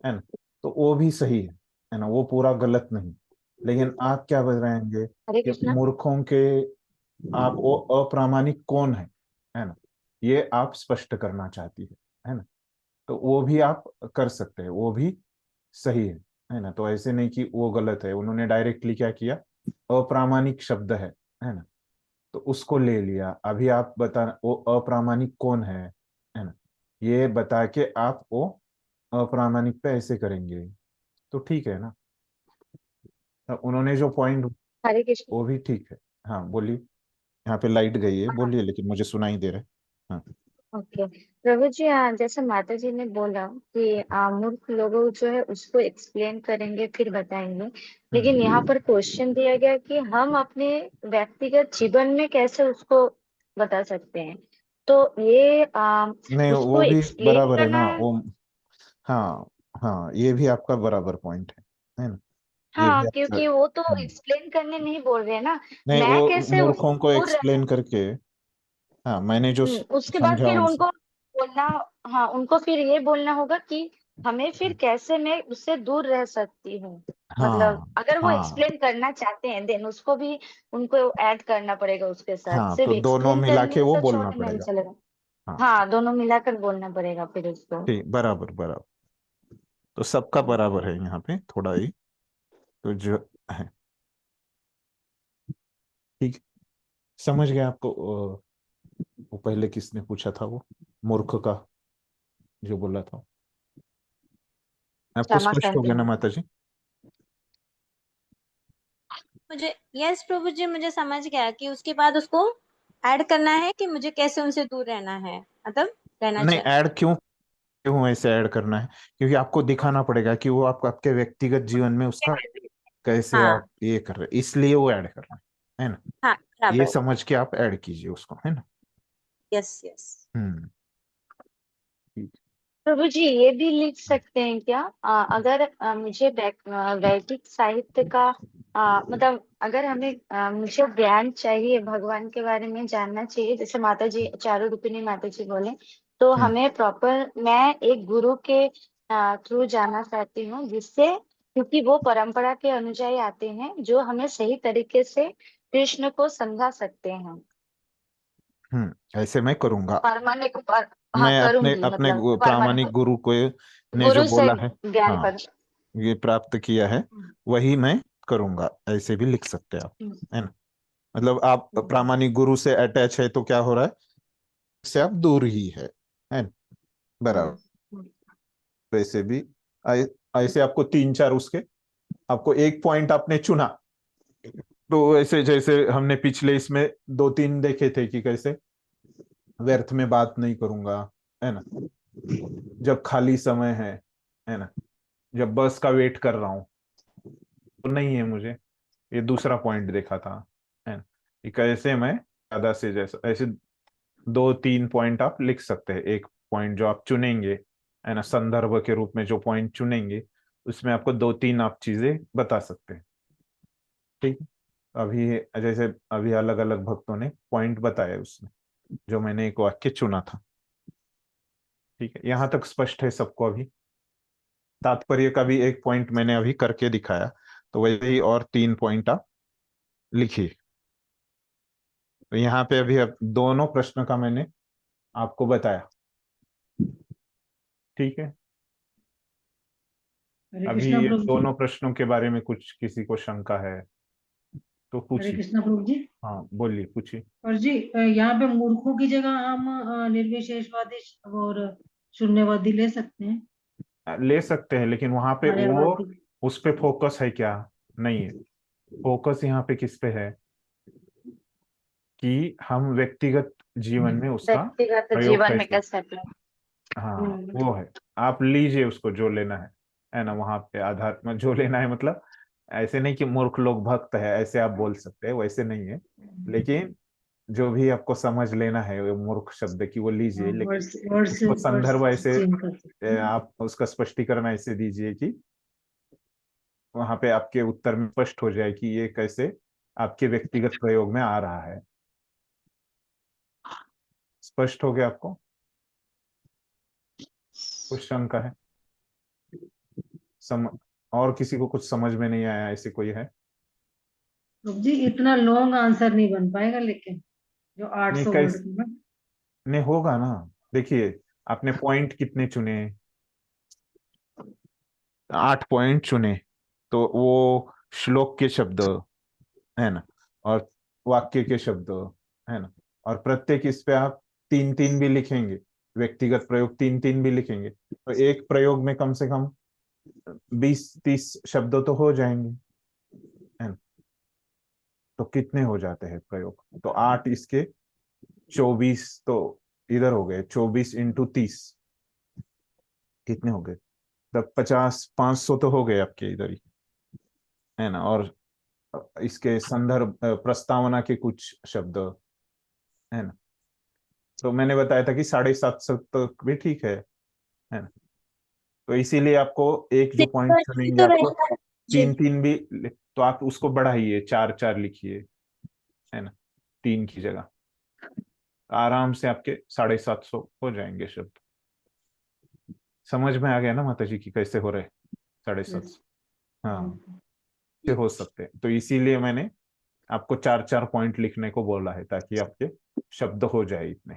है ना, तो वो भी सही है ना, वो पूरा गलत नहीं। लेकिन आप क्या बताएंगे हरे कि कृष्णा। मूर्खों के आप वो अप्रामाणिक कौन है ना, ये आप स्पष्ट करना चाहती है ना, तो वो भी आप कर सकते हैं, वो भी सही है ना। तो ऐसे नहीं कि वो गलत है, उन्होंने डायरेक्टली क्या किया, अप्रामाणिक शब्द है ना, तो उसको ले लिया। अभी आप बता वो अप्रामाणिक कौन है ना, ये बता के आप वो अप्रामाणिक पे ऐसे करेंगे तो ठीक है ना। तो उन्होंने जो पॉइंट, हरे कृष्णा। वो भी ठीक है। हाँ बोलिए, यहाँ पे लाइट गई है, बोलिए, लेकिन मुझे सुनाई दे रहा है। हाँ। ओके प्रभु जी, जैसे माता जी ने बोला कि मूर्ख लोगों जो है उसको एक्सप्लेन करेंगे फिर बताएंगे, लेकिन यहाँ पर क्वेश्चन दिया गया कि हम अपने व्यक्तिगत जीवन में कैसे उसको बता सकते हैं। तो ये नहीं उसको वो भी एक्सप्लेन बराबर है करना। ना वो। हाँ हाँ, ये भी आपका बराबर पॉइंट है ना, ये भी हाँ, आपका। क्योंकि वो तो एक्सप्लेन करने नहीं बोल रहे ना। नहीं, मैं वो कैसे उससे मूर्खों को दूर रह। एक्सप्लेन करके, हाँ मैंने जो उसके बाद समझा फिर उनसे। उनको बोलना। हाँ, उनको फिर ये बोलना होगा कि हमें फिर कैसे मैं उससे दूर रह सकती हूँ। मतलब हाँ अगर वो हाँ एक्सप्लेन करना चाहते हैं देन उसको भी उनको ऐड करना पड़ेगा उसके साथ, हाँ, सिर्फ तो दोनों एक्सप्लेन मिला के करने वो से बोलना छोड़ना नहीं पड़ेगा। चलेगा। हाँ हाँ, दोनों मिलाकर बोलना पड़ेगा फिर उसको। ठीक, बराबर बराबर। तो सबका बराबर है यहाँ पे थोड़ा ही, तो जो है ठीक। समझ गया आपको। वो पहले किसने पूछा था, वो मूर्ख का जो बोला था, आपको क्षमा स्पष्ट हो करते गया ना हैं। माता जी? मुझे, यस प्रभु जी, मुझे समझ गया कि उसके बाद उसको ऐड करना है कि मुझे कैसे उनसे दूर रहना है, मतलब रहना नहीं, चाहिए। ऐड क्यों क्यों ऐसे ऐड करना है, क्योंकि आपको दिखाना पड़ेगा कि वो आपके व्यक्तिगत जीवन में उसका कैसे हाँ आप ये कर रहे हैं, इसलिए वो ऐड करना है ना। हाँ, ये बराबर। समझ के आप ऐड कीजिए उसको, है ना। Yes yes. हम्म। ठीक। प्रभु जी, ये भी लिख सकते हैं क्या, अगर मुझे वैदिक साहित्य का मतलब अगर हमें मुझे ज्ञान चाहिए, भगवान के बारे में जानना चाहिए, जैसे माता जी चारों रूपिणी माता जी बोले, तो हम्म हमें प्रॉपर मैं एक गुरु के थ्रू जाना चाहती हूँ, जिससे क्योंकि वो परंपरा के अनुयायी आते हैं जो हमें सही तरीके से कृष्ण को समझा सकते हैं। ऐसे मैं करूंगा। प्रामाणिक हाँ मैं अपने करूंगी, अपने मतलब प्रामाणिक गुरु को ने जो गुरु से बोला है, ज्ञान हाँ पर। ये प्राप्त किया है, वही मैं करूंगा, ऐसे भी लिख सकते हैं आप, है ना। मतलब आप प्रामाणिक गुरु से अटैच है तो क्या हो रहा है, इससे आप दूर ही है ना? बराबर। वैसे भी ऐसे आपको तीन चार उसके, आपको एक पॉइंट आपने चुना, तो ऐसे जैसे हमने पिछले इसमें दो तीन देखे थे कि कैसे व्यर्थ में बात नहीं करूंगा, है ना, जब खाली समय है ना, जब बस का वेट कर रहा हूं तो नहीं है मुझे, ये दूसरा पॉइंट देखा था, है ना, कि कैसे मैं ज्यादा से जैसा ऐसे दो तीन पॉइंट आप लिख सकते हैं। एक पॉइंट जो आप चुनेंगे, है ना, संदर्भ के रूप में जो पॉइंट चुनेंगे, उसमें आपको दो तीन आप चीजें बता सकते हैं। ठीक है। अभी जैसे अभी अलग अलग भक्तों ने पॉइंट बताया उसमें, जो मैंने एक वाक्य चुना था। ठीक है, यहां तक स्पष्ट है सबको? अभी तात्पर्य का भी एक पॉइंट मैंने अभी करके दिखाया, तो वैसे ही और तीन पॉइंट आप लिखिए। तो यहाँ पे अभी अब दोनों प्रश्न का मैंने आपको बताया। ठीक है। हरे अभी कृष्णा ये प्रभु जी। दोनों प्रश्नों के बारे में कुछ किसी को शंका है तो हरे पूछिए। कृष्णा प्रभु जी। हाँ बोलिए, पूछिए। और जी यहाँ पे मूर्खों की जगह हम निर्विशेषवादी और शून्यवादी ले सकते हैं। ले सकते हैं, लेकिन वहां पे वो मायावादी। उस पे फोकस है क्या? नहीं है। फोकस यहाँ पे किस पे है कि हम व्यक्तिगत जीवन में उसका व्यक्तिगत प्रयोग जीवन में कैसे, कैसे अपना। हाँ हम्म। वो है। आप लीजिए उसको जो लेना है ना, वहां पे आधार में जो लेना है, मतलब ऐसे नहीं कि मूर्ख लोग भक्त है ऐसे आप बोल सकते हैं, वैसे नहीं है। लेकिन जो भी आपको समझ लेना है वो मूर्ख शब्द की वो लीजिए, लेकिन वर्ड्स वर्ड्स उसको संदर्भ ऐसे चेंज कर सकते हैं। आप उसका स्पष्टीकरण ऐसे दीजिए कि वहां पे आपके उत्तर में स्पष्ट हो जाए कि ये कैसे आपके व्यक्तिगत प्रयोग में आ रहा है। स्पष्ट हो गया आपको? कुछ शंका है? और किसी को कुछ समझ में नहीं आया, ऐसे कोई है? प्रभु जी इतना लॉन्ग आंसर नहीं बन पाएगा, लेकिन जो नहीं 800 वर्ड कैसे में ना। नहीं होगा ना। देखिए आपने पॉइंट कितने चुने? 8 पॉइंट चुने, तो वो श्लोक के शब्द है ना, और वाक्य के शब्द है ना, और प्रत्येक इस पे आप 3-3 भी लिखेंगे, व्यक्तिगत प्रयोग 3-3 भी लिखेंगे, तो एक प्रयोग में कम से कम 20-30 शब्द तो हो जाएंगे, है ना। तो कितने हो जाते हैं प्रयोग? तो 8 इसके 24, तो इधर हो गए 24 इंटू 30, कितने हो गए? तब 50-500 तो हो गए आपके इधर ही, है ना। और इसके संदर्भ प्रस्तावना के कुछ शब्द, है ना। तो मैंने बताया था कि 750 तक भी ठीक है ना। तो इसीलिए आपको एक जो पॉइंट सिंपल चुनेंगे तो आपको रहेगा जी। 3-3 भी, तो आप उसको बढ़ाइए, 4-4 लिखिए, है ना, 3 की जगह। आराम से आपके 750 हो जाएंगे शब्द। समझ में आ गया ना माता जी की कैसे हो रहे 750? हाँ, से हो सकते हैं। तो इसीलिए मैंने आपको 4-4 पॉइंट लिखने को बोला है, ताकि आपके शब्द हो जाए इतने,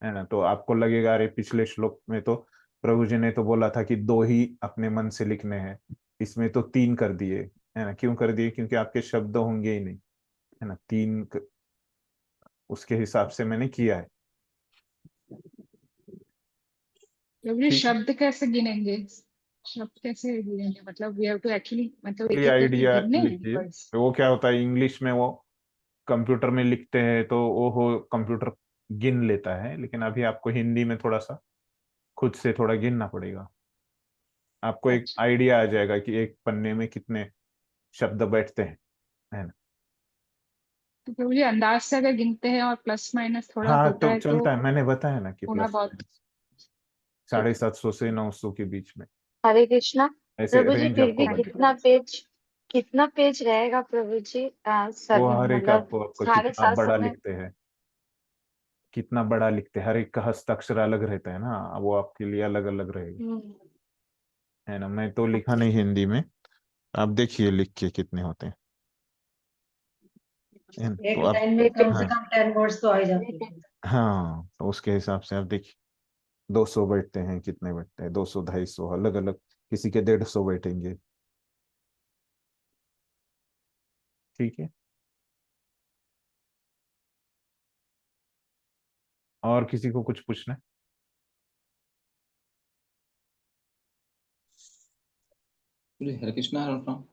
है ना। तो आपको लगेगा अरे पिछले श्लोक में तो प्रभु जी ने तो बोला था कि 2 ही अपने मन से लिखने हैं, इसमें तो 3 कर दिए, है ना। क्यों कर दिए? क्योंकि आपके शब्द होंगे ही नहीं, है ना। उसके हिसाब से मैंने किया है। प्रभु जी ठीक है, शब्द कैसे गिनेंगे? शब्द कैसे गिनेंगे? मतलब वी हैव टू एक्चुअली मतलब एक एक करके आइडिया गिनने हैं लिखिए। वर्ड्स? तो वो क्या होता है, इंग्लिश में वो कंप्यूटर में लिखते हैं तो वो हो कंप्यूटर गिन लेता है, लेकिन अभी आपको हिंदी में थोड़ा सा खुद से थोड़ा गिनना पड़ेगा। आपको एक अच्छा, आइडिया आ जाएगा कि एक पन्ने में कितने शब्द बैठते हैं, है ना। तो प्रभु जी अंदाज से अगर गिनते हैं और प्लस माइनस थोड़ा हाँ होता तो है तो चलता है, मैंने बताया ना कि थोड़ा प्लस बहुत? माइनस ठीक 750 से 900 के बीच में, हरे कृष्णा। ऐसे प्रभु जी रेंज फिर आपको भी है। बनेगा। कितना पेज रहेगा प्रभु जी? वो सब हर एक मतलब आपको साढ़े कितना सात सौ बड़ा में लिखते हैं, कितना बड़ा लिखते हैं, हर एक का हस्ताक्षर अलग रहता है ना, वो आपके लिए अलग अलग रहेगा, हम्म, है ना। मैं तो लिखा अच्छा। नहीं हिंदी में, आप देखिए लिख के कितने होते हैं, है ना? एक तो आप, लाइन में कम से हाँ कम 10 वर्ड्स तो आ ही जाते हैं। हाँ, तो उसके हिसाब से आप देखिए 200 बैठते हैं, कितने बैठते हैं, 200 250 अलग अलग, किसी के 150 बैठेंगे। ठीक है, और किसी को कुछ पूछना है? बोले हरे कृष्णा हरे राम।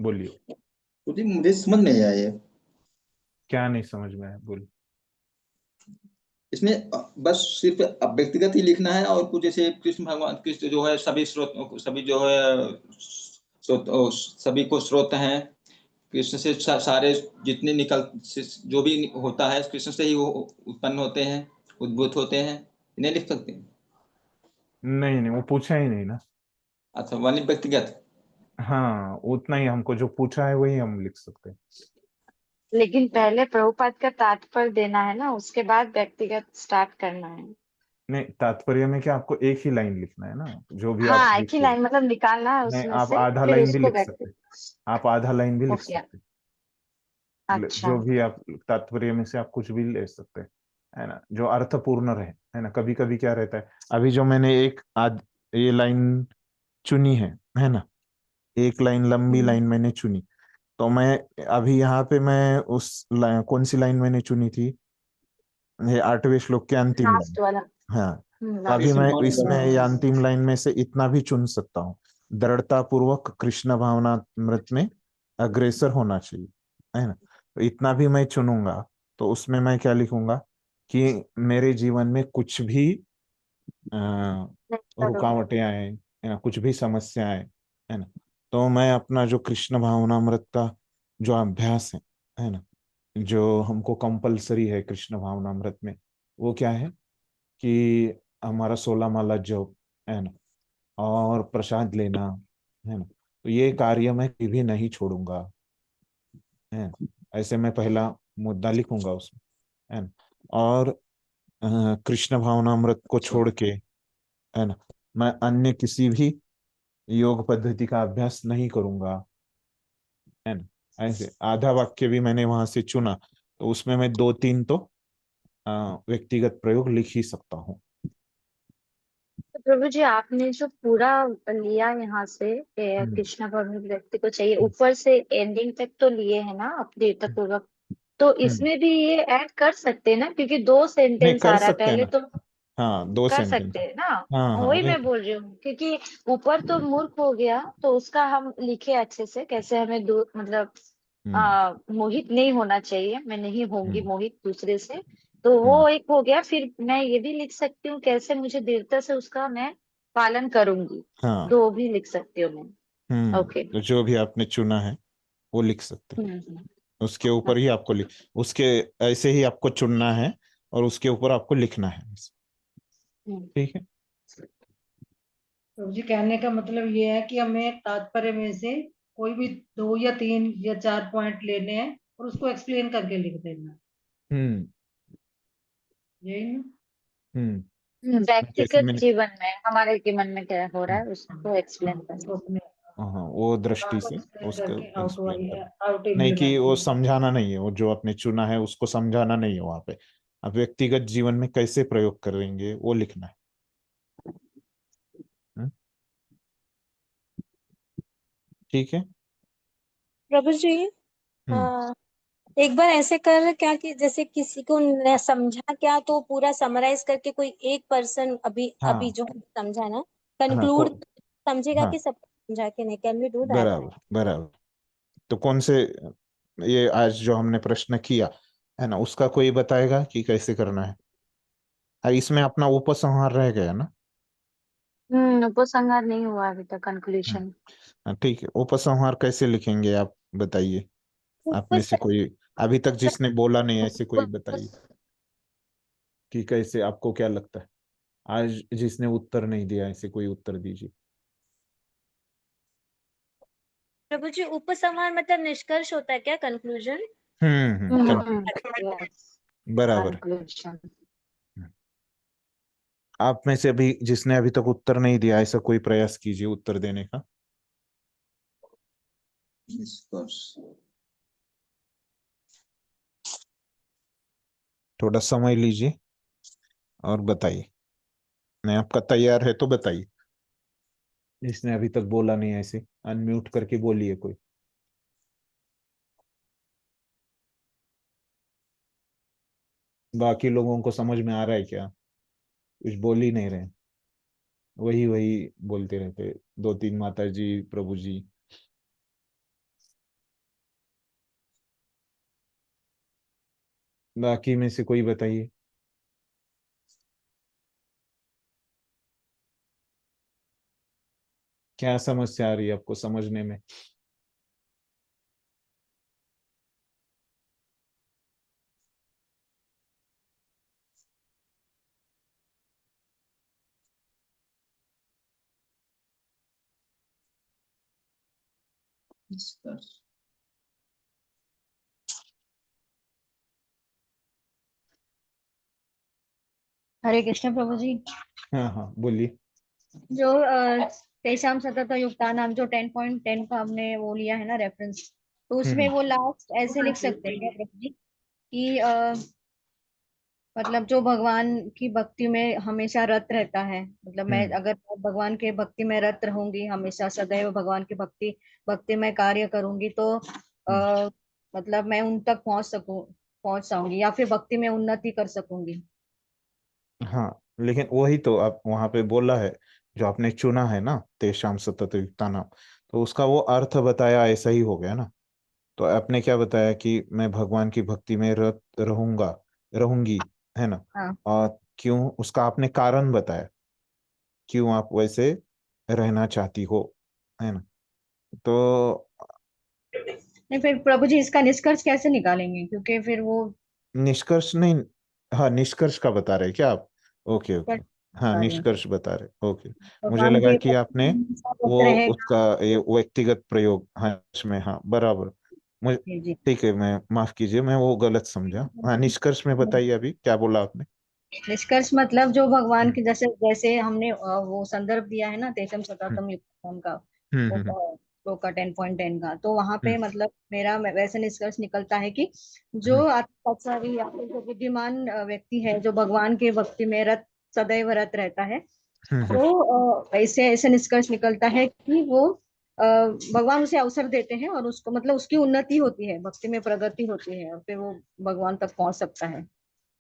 बोलिए। बोले मुझे समझ नहीं आया ये। क्या नहीं समझ में आया, बोलिए। इसमें बस सिर्फ व्यक्तिगत ही लिखना है, और कुछ जैसे कृष्ण भगवान कृष्ण जो है सभी स्रोत, सभी जो है स्रोत, सभी को स्रोत हैं कृष्ण से, सारे जितने जो भी होता है कृष्ण से ही वो उत्पन्न होते हैं, उद्भूत होते हैं, इन्हें लिख सकते हैं। नहीं नहीं, वो पूछा ही नहीं ना। अच्छा, वाली व्यक्तिगत। हाँ, उतना ही हमको जो पूछा है वही हम लिख सकते हैं। लेकिन पहले प्रभुपाद का तात्पर्य देना है ना, उसके बाद व्यक्तिगत स्टार्ट करना है। नहीं, तात्पर्य में क्या आपको एक ही लाइन लिखना है ना, जो भी आप हाँ, एक ही लिखे। लाइन मतलब निकालना है नहीं, उसमें आप से, आधा फिर लाइन भी उसको लिख सकते व्यक्ति। हैं, आप आधा लाइन भी लिख ओके। सकते हैं, अच्छा। जो भी आप तात्पर्य में से आप कुछ भी ले सकते हैं, है ना, जो अर्थपूर्ण रहे, है ना। कभी कभी क्या रहता है, अभी जो मैंने ये लाइन चुनी है ना, एक लाइन लंबी हम्म, लाइन मैंने चुनी, तो मैं अभी यहाँ पे मैं कौन सी लाइन मैंने चुनी थी, ये 8वें श्लोक की अंतिम लाइन। लास्ट वाला। हाँ, तो अभी लास्ट कृष्ण मैं भगवान इसमें का। ये अंतिम लाइन में से इतना भी चुन सकता हूँ, दृढ़ता पूर्वक कृष्ण भावनामृत में अग्रसर होना चाहिए, है ना। तो इतना भी मैं चुनूंगा, तो उसमें मैं क्या लिखूंगा कि मेरे जीवन में कुछ भी करो। रुकावटें आए, है ना, कुछ भी समस्याएं, है ना, तो मैं अपना जो कृष्ण भावनामृत का जो अभ्यास है ना, जो हमको कंपलसरी है कृष्ण भावनामृत में, वो क्या है कि हमारा 16 माला जप है ना, और प्रसाद लेना है ना। तो ये कार्य मैं कभी नहीं छोड़ूंगा है ना। ऐसे मैं पहला मुद्दा लिखूंगा उसमें है ना। और कृष्ण भावनामृत को छोड़ के है ना, मैं अन्य किसी भी योग पद्धति का अभ्यास नहीं करूंगा है ना। ऐसे आधा वाक्य भी मैंने वहां से चुना, तो उसमें मैं 2-3 तो व्यक्तिगत प्रयोग लिख ही सकता हूँ। तो प्रभु जी, आपने जो पूरा लिया यहाँ से हम्म, कृष्णा भगवान व्यक्ति को चाहिए, ऊपर से एंडिंग तक तो लिए है ना आप पूर्वक, तो हम्म। इसमें भी ये ऐड कर सकते हैं ना, क्योंकि दो नहीं, सेंटेंस आ कर रहा है सकते हैं पहले ना। तो। हाँ, 2 कर सेंटेंस। सकते हैं ना। हाँ हाँ, वही वही मैं तो। बोल रही हूँ, क्योंकि ऊपर तो मूर्ख हो गया, तो उसका हम लिखे अच्छे से, कैसे हमें दूर मतलब हम्म मोहित नहीं होना चाहिए, मैं नहीं होंगी हम्म मोहित दूसरे से। तो हम्म वो एक हो गया। फिर मैं ये भी लिख सकती हूँ कैसे मुझे दृढ़ता से उसका मैं पालन करूंगी। हाँ। दो भी लिख सकती हूँ मैं। ओके। तो जो भी आपने चुना है वो लिख सकते हैं। हम्म। उसके ऊपर ही आपको उसके ऐसे ही आपको चुनना है, और उसके ऊपर आपको लिखना है। हम्म। ठीक है। प्रभु जी, कहने का मतलब ये है कि हमें तात्पर्य में से कोई भी 2 या 3 या 4 पॉइंट लेने हैं और उसको एक्सप्लेन करके लिख देना है। हम्म यही ना? हम्म जैसे व्यक्तिगत मैंने, जीवन में हमारे के मन में क्या हो रहा है उसको एक्सप्लेन करना। उसको अपने हाँ, वो दृष्टि आपको से एक्सप्लेन उसको करके एक्सप्लेन कर। नहीं आउटलाइन कि लगानी वो है। समझाना नहीं है, वो जो आपने चुना है उसको समझाना नहीं है वहां पे। आप व्यक्तिगत जीवन में कैसे प्रयोग करेंगे वो लिखना है। हम्म, ठीक है। प्रभु जी, हम्म एक बार ऐसे कर क्या कि जैसे किसी को न समझा क्या तो पूरा समराइज करके कोई एक पर्सन अभी अभी हाँ जो समझा ना हाँ कंक्लूड समझेगा हाँ, कि सब समझा के नहीं। Can we do that? बराबर बराबर। तो कौन से, ये आज जो हमने प्रश्न किया है ना, उसका कोई बताएगा कि कैसे करना है। इसमें अपना उपसंहार रह गया ना। उपसंहार नहीं हुआ अभी तक, हम्म, कंक्लूजन। हाँ, ठीक है। उपसंहार कैसे लिखेंगे आप बताइए। आप में से कोई, अभी तक जिसने बोला नहीं, ऐसे कोई बताइए कि कैसे, आपको क्या लगता है। आज जिसने उत्तर नहीं दिया, ऐसे कोई उत्तर दीजिए। प्रभु जी, उपसंहार मतलब निष्कर्ष होता है क्या? कंक्लूजन? यस, बराबर। कंक्लूजन। आप में से अभी जिसने अभी तक उत्तर नहीं दिया, ऐसा कोई प्रयास कीजिए उत्तर देने का। निष्कर्ष। थोड़ा समय लीजिए और बताइए। नहीं, आपका तैयार है तो बताइए। जिसने अभी तक बोला नहीं, ऐसे अनम्यूट करके बोलिए कोई। बाकी लोगों को समझ में आ रहा है क्या? कुछ बोल ही नहीं रहे, वही वही बोलते रहते, 2-3 माता जी, प्रभु जी। बाकी में से कोई बताइए। क्या समस्या आ रही है आपको समझने में। निष्कर्ष। हरे कृष्ण प्रभु जी। हाँ हाँ, बोलिए। जो तेषां सतत युक्तानाम जो 10.10 का हमने वो लिया है ना रेफरेंस, तो उसमें हम्म वो लास्ट ऐसे लिख सकते हैं क्या प्रभु जी कि मतलब जो भगवान की भक्ति में हमेशा रत रहता है, मतलब मैं हम्म अगर भगवान के भक्ति में रत रहूंगी, हमेशा सदैव भगवान की भक्ति भक्ति में कार्य करूंगी, तो हम्म मतलब मैं उन तक पहुंच जाऊंगी या फिर भक्ति में उन्नति कर सकूंगी। हाँ, लेकिन वही तो आप वहां पे बोला है, जो आपने चुना है ना, तेषाम सतत युक्तानाम, तो उसका वो अर्थ बताया, ऐसा ही हो गया ना। तो आपने क्या बताया कि मैं भगवान की भक्ति में रत रहूंगा, रहूंगी है ना। हाँ। और क्यों, उसका आपने कारण बताया, क्यों आप वैसे रहना चाहती हो है ना। तो नहीं, फिर प्रभु जी इसका निष्कर्ष कैसे निकालेंगे, क्योंकि फिर वो निष्कर्ष नहीं, हाँ निष्कर्ष का बता रहे क्या आप? ओके ओके, हाँ बता रहे हैं निष्कर्ष बता रहे, ओके। मुझे भगवान लगा के कि आपने वो उत्तर है। उसका ये व्यक्तिगत प्रयोग, हाँ इसमें, हाँ बराबर। मुझे जी जी। ठीक है, मैं माफ कीजिए, मैं वो गलत समझा। हाँ निष्कर्ष में बताइए, अभी क्या बोला आपने? निष्कर्ष मतलब जो भगवान के जैसे जैसे हमने वो संदर्भ दिया है ना, तेषम हम्म शताब्दम युक्तम का, हम्म वो हम्म श्लोक का 10.10 का, तो वहां पे हम्म मतलब मेरा वैसे निष्कर्ष निकलता है कि जो हम्म आत्मसारी या फिर जो बुद्धिमान व्यक्ति है, जो भगवान के भक्ति में रत सदैव रत रहता है, हम्म तो ऐसे ऐसे निष्कर्ष निकलता है कि वो भगवान उसे अवसर देते हैं और उसको मतलब उसकी उन्नति होती है, भक्ति में प्रगति होती है, और फिर वो भगवान तक पहुंच सकता है।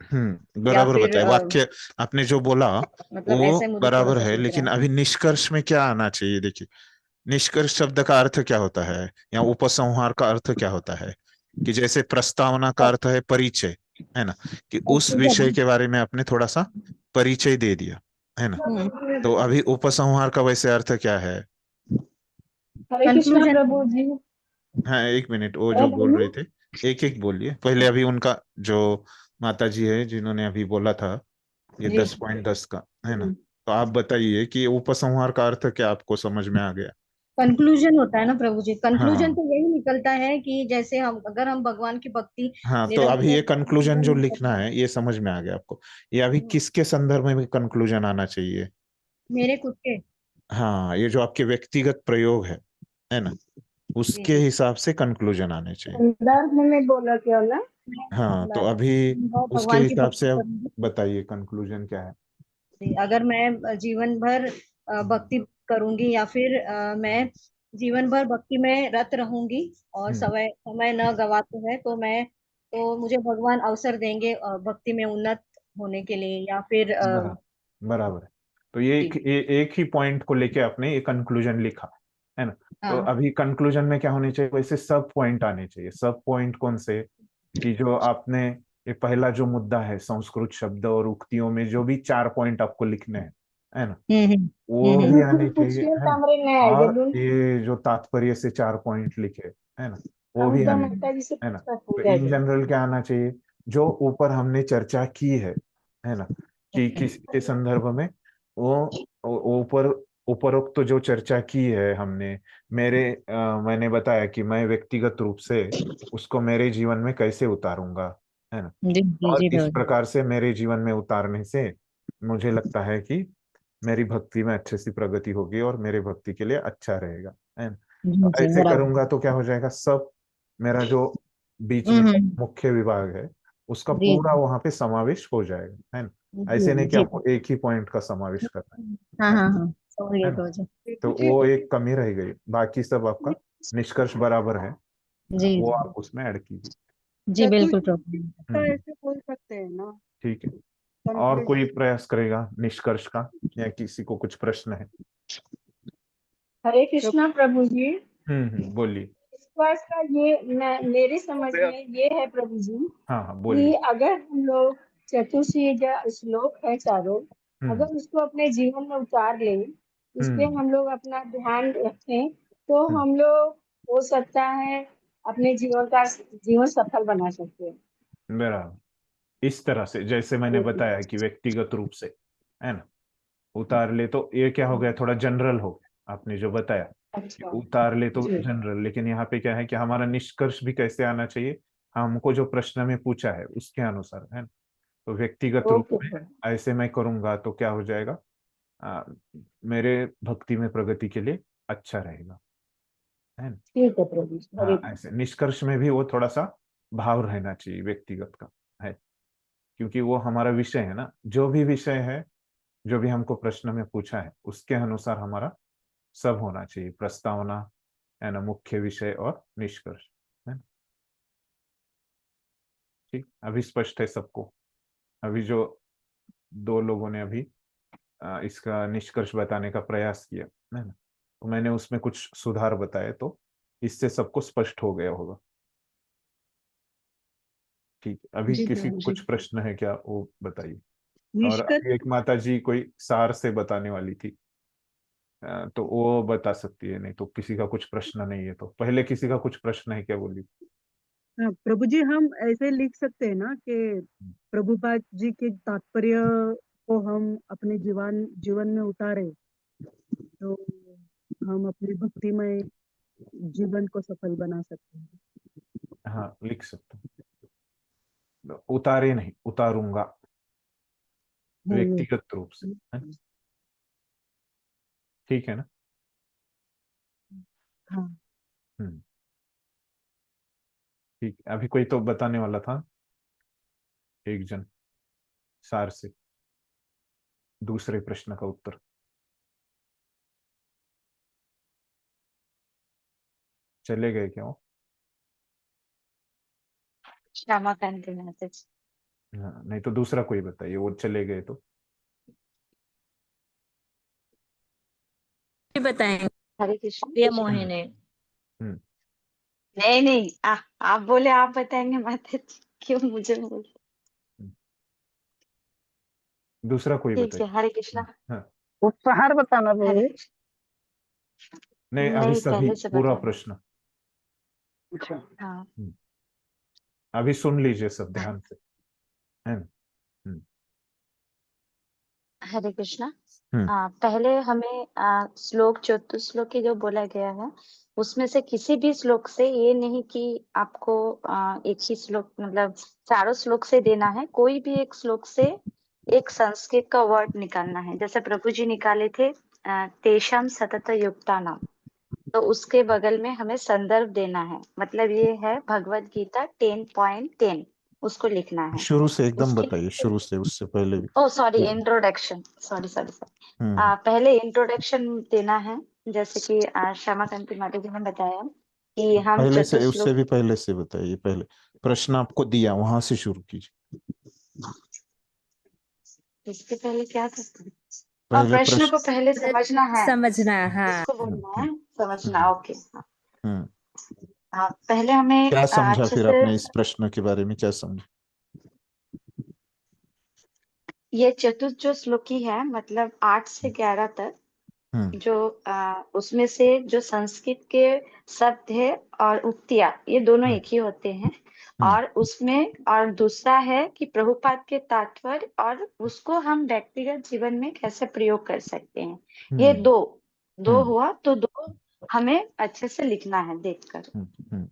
या बराबर फिर बताया, वाक्य आपने जो बोला मतलब वो ऐसे मुझे थोड़ा बराबर सा है, दिख रहा लेकिन है। अभी निष्कर्ष में क्या आना चाहिए? देखिए, निष्कर्ष शब्द का अर्थ क्या होता है, या उपसंहार का अर्थ क्या होता है? कि जैसे प्रस्तावना का अर्थ है परिचय, है ना, कि उस विषय के बारे में आपने थोड़ा सा परिचय दे दिया, है ना। तो अभी उपसंहार का वैसे अर्थ क्या है? हरे कृष्णा प्रभु जी। हाँ एक मिनट, वो जो बोल रहे थे एक एक बोलिए पहले, अभी उनका जो माता जी है जिन्होंने अभी बोला था ये जी 10.10 का, है ना, तो आप बताइए कि उपसंहार का अर्थ क्या आपको समझ में आ गया? कंक्लूजन होता है ना प्रभु जी, कंक्लूजन हाँ तो यही निकलता है कि जैसे हम अगर हम भगवान की भक्ति हाँ, तो अभी निरंतर ये कंक्लूजन जो जीवन में लिखना करते है ये समझ में आ गया आपको। ये अभी किसके संदर्भ में भी कंक्लूजन आना चाहिए? मेरे खुद के। हाँ, ये जो आपके व्यक्तिगत प्रयोग है ना, जी उसके जी। हिसाब से कंक्लूजन आने चाहिए। संदर्भ में बोला क्या ना। हाँ, तो अभी उसके भगवान की हिसाब भक्ति से अब करूंगी। बताइए कंक्लूजन क्या है। जी, अगर मैं जीवन भर भक्ति करूंगी या फिर मैं जीवन भर भक्ति में रत रहूंगी और हम्म समय समय न गवाते हुए, तो मुझे भगवान अवसर देंगे भक्ति में उन्नत होने के लिए, या फिर बराबर बराबर है। तो ये जी। एक ही पॉइंट को लेके आपने ये कंक्लूजन लिखा, है ना। तो हाँ। अभी कंक्लूजन में क्या होने चाहिए? वैसे सब पॉइंट आने चाहिए। सब पॉइंट कौन से? कि जो आपने ये पहला जो मुद्दा है, संस्कृत शब्द और उक्तियों में जो भी 4 पॉइंट आपको लिखने हैं, है ना, हम्म हम्म वो हम्म भी हम्म। आने चाहिए, है ना। तामरे में आएगा और लून। ये जो तात्पर्य से 4 पॉइंट लिखे, है ना, वो भी उद्धव आने माता जी से चाहिए, है ना। पूछना तो पूजा इन जी। जनरल क्या आना चाहिए? जो ऊपर हमने चर्चा की है ना, कि किसके संदर्भ में, वो ऊपर उपरोक्त जो चर्चा की है हमने, मैंने बताया कि मैं व्यक्तिगत रूप से उसको मेरे जीवन में कैसे उतारूंगा, है ना। जी जी और जी इस प्रभु प्रकार से मेरे जीवन में उतारने से मुझे लगता है कि मेरी भक्ति में अच्छी सी प्रगति होगी और मेरे भक्ति के लिए अच्छा रहेगा, है ना। जी तो जी ऐसे बराबर। करूंगा तो क्या हो जाएगा, सब मेरा जो बीच में हम्म। मुख्य विभाग है उसका जी पूरा वहां पे समावेश हो जाएगा, है ना। ऐसे जी नहीं कि जी। आपको एक ही पॉइंट का समावेश करना हाँ है हाँ हाँ, समझ है गए ना। प्रभु जी। तो वो एक कमी रह गई, बाकी सब आपका निष्कर्ष बराबर है, जी वो जी आप उसमें ऐड कीजिए। जी बिल्कुल प्रभु। हम्म ऐसे बोल सकते हैं ना। ठीक है। और कोई प्रयास करेगा निष्कर्ष का, या किसी को कुछ प्रश्न है? हरे कृष्णा प्रभु जी। बोलिए। विश्वास का ये मेरी समझ में ये है प्रभु जी हाँ हाँ कि बोलिए। अगर हम लोग चतुर्सीज श्लोक है चारों, हम्म अगर उसको अपने जीवन में उतार लें, इस पे हम्म हम लोग अपना ध्यान रखें, तो हम्म हम लोग हो सकता है अपने जीवन सफल बना सकते हैं। बराबर। इस तरह से जैसे मैंने हरे बताया कृष्ण। कि व्यक्तिगत रूप से, है ना, उतार ले तो ये क्या हो गया, थोड़ा जनरल हो गया आपने जो बताया कि अच्छा उतार ले तो जी। जनरल, लेकिन यहाँ पे क्या है कि हमारा निष्कर्ष भी कैसे आना चाहिए, हमको जो प्रश्न में पूछा है उसके अनुसार, है ना। तो व्यक्तिगत रूप ओके में सर। ऐसे मैं करूंगा तो क्या हो जाएगा, आ, मेरे भक्ति में प्रगति के लिए अच्छा रहेगा, है ना। ठीक है प्रभु जी, हरे हाँ, ऐसे निष्कर्ष में भी वो थोड़ा सा भाव रहना चाहिए व्यक्तिगत का, है, क्योंकि वो हमारा विषय है ना, जो भी विषय है, जो भी हमको प्रश्न में पूछा है उसके अनुसार हमारा सब होना चाहिए, प्रस्तावना, है ना, मुख्य विषय और निष्कर्ष, है ना। ठीक, अभी स्पष्ट है सबको? अभी जो 2 लोगों ने अभी इसका निष्कर्ष बताने का प्रयास किया, है ना, तो मैंने उसमें कुछ सुधार बताए, तो इससे सबको स्पष्ट हो गया होगा। ठीक है, अभी जी किसी को प्रभु जी। कुछ प्रश्न है क्या, वो बताइए। और निष्कर्ष। अभी एक माता जी कोई सार से बताने वाली थी। तो वो बता सकती है, नहीं तो किसी का कुछ प्रश्न नहीं है। तो पहले किसी का कुछ प्रश्न है क्या, बोली। हाँ, प्रभु जी हम ऐसे लिख सकते हैं ना कि प्रभुपाद जी के तात्पर्य को हम अपने जीवन जीवन में उतारे तो हम अपने भक्तिमय जीवन को सफल बना सकते हैं। हाँ, लिख सकते हैं। उतारे नहीं, उतारूंगा हाँ, ये व्यक्तिगत रूप से, है? ठीक है ना। हाँ हम्म, ठीक। अभी कोई तो बताने वाला था, एक जन, सार से दूसरे प्रश्न का उत्तर। चले गए क्या वो? श्यामा कांति माता जी। हाँ, नहीं तो दूसरा कोई बताइए, वो चले गए तो। बताएंगे हरे कृष्ण। प्रिया मोहिनी। हम्म, नहीं नहीं, आप बोले, आप बताएंगे माता जी, क्यों मुझे बोल। दूसरा कोई ठीक बताइए। है, हरे कृष्णा। हाँ, उपहार बताना हरे प्रभु। कृष्ण। नहीं, अभी नहीं, सभी पहले से पूरा बता। प्रश्न। अच्छा। हाँ। अभी सुन लीजिए सब ध्यान से, है ना। हरे कृष्णा। हम्म, पहले हमें श्लोक चतुश्लोकी जो बोला गया है उसमें से किसी भी श्लोक से, ये नहीं कि आपको एक ही श्लोक मतलब चारों श्लोक से देना है, कोई भी एक श्लोक से एक संस्कृत का वर्ड निकालना है। जैसे प्रभु जी निकाले थे तेषाम सतत युक्ता नाम, तो उसके बगल में हमें संदर्भ देना है। मतलब ये है भगवत गीता 10.10, उसको लिखना है। शुरू से एकदम उसके बताइए, शुरू से, उससे पहले भी। Oh sorry, introduction, sorry sorry sorry. Hmm, पहले इंट्रोडक्शन देना है। जैसे कि श्यामा कांति माता जी ने बताया कि हम पहले से, उससे चतुश्लोक। भी पहले से बताइए। पहले प्रश्न आपको दिया, वहां से शुरू कीजिए। इसके पहले क्या था? पहले प्रश्न को प्रश्न। पहले समझना है, समझना, हाँ। उसको बोलना है, समझना। हम्म, ओके। हम्म। पहले हमें क्या समझा अच्छे फिर से, आपने इस प्रश्न के बारे में, क्या समझा? ये चतुर्थ जो श्लोकी है मतलब 8 से 11 तक, हम्म, जो उसमें से जो संस्कृत के शब्द है और उक्तियां, ये दोनों हम्म, एक ही होते हैं। हम्म, और उसमें और दूसरा है कि प्रभुपाद के तात्पर्य और उसको हम व्यक्तिगत जीवन में कैसे प्रयोग कर सकते हैं। ये हम्म, दो दो हम्म, हुआ, तो दो हमें अच्छे से लिखना है देखकर। हम्म,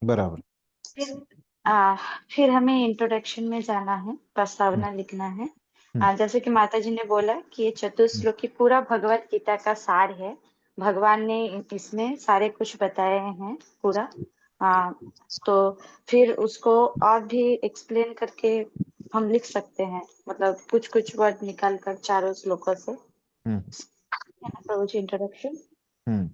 बराबर। फिर आ, फिर हमें इंट्रोडक्शन में जाना है, हम्म, प्रस्तावना लिखना है। हम्म, जैसे कि माता जी ने बोला कि ये हम्म, चतुश्लोकी पूरा भगवत गीता का सार है। भगवान ने इसमें सारे कुछ बताए हैं पूरा। आ, तो फिर उसको और भी एक्सप्लेन करके हम लिख सकते हैं, मतलब कुछ कुछ वर्ड निकाल कर चारों श्लोकों से, है हम्म, ना प्रभु जी, इंट्रोडक्शन। हम्म।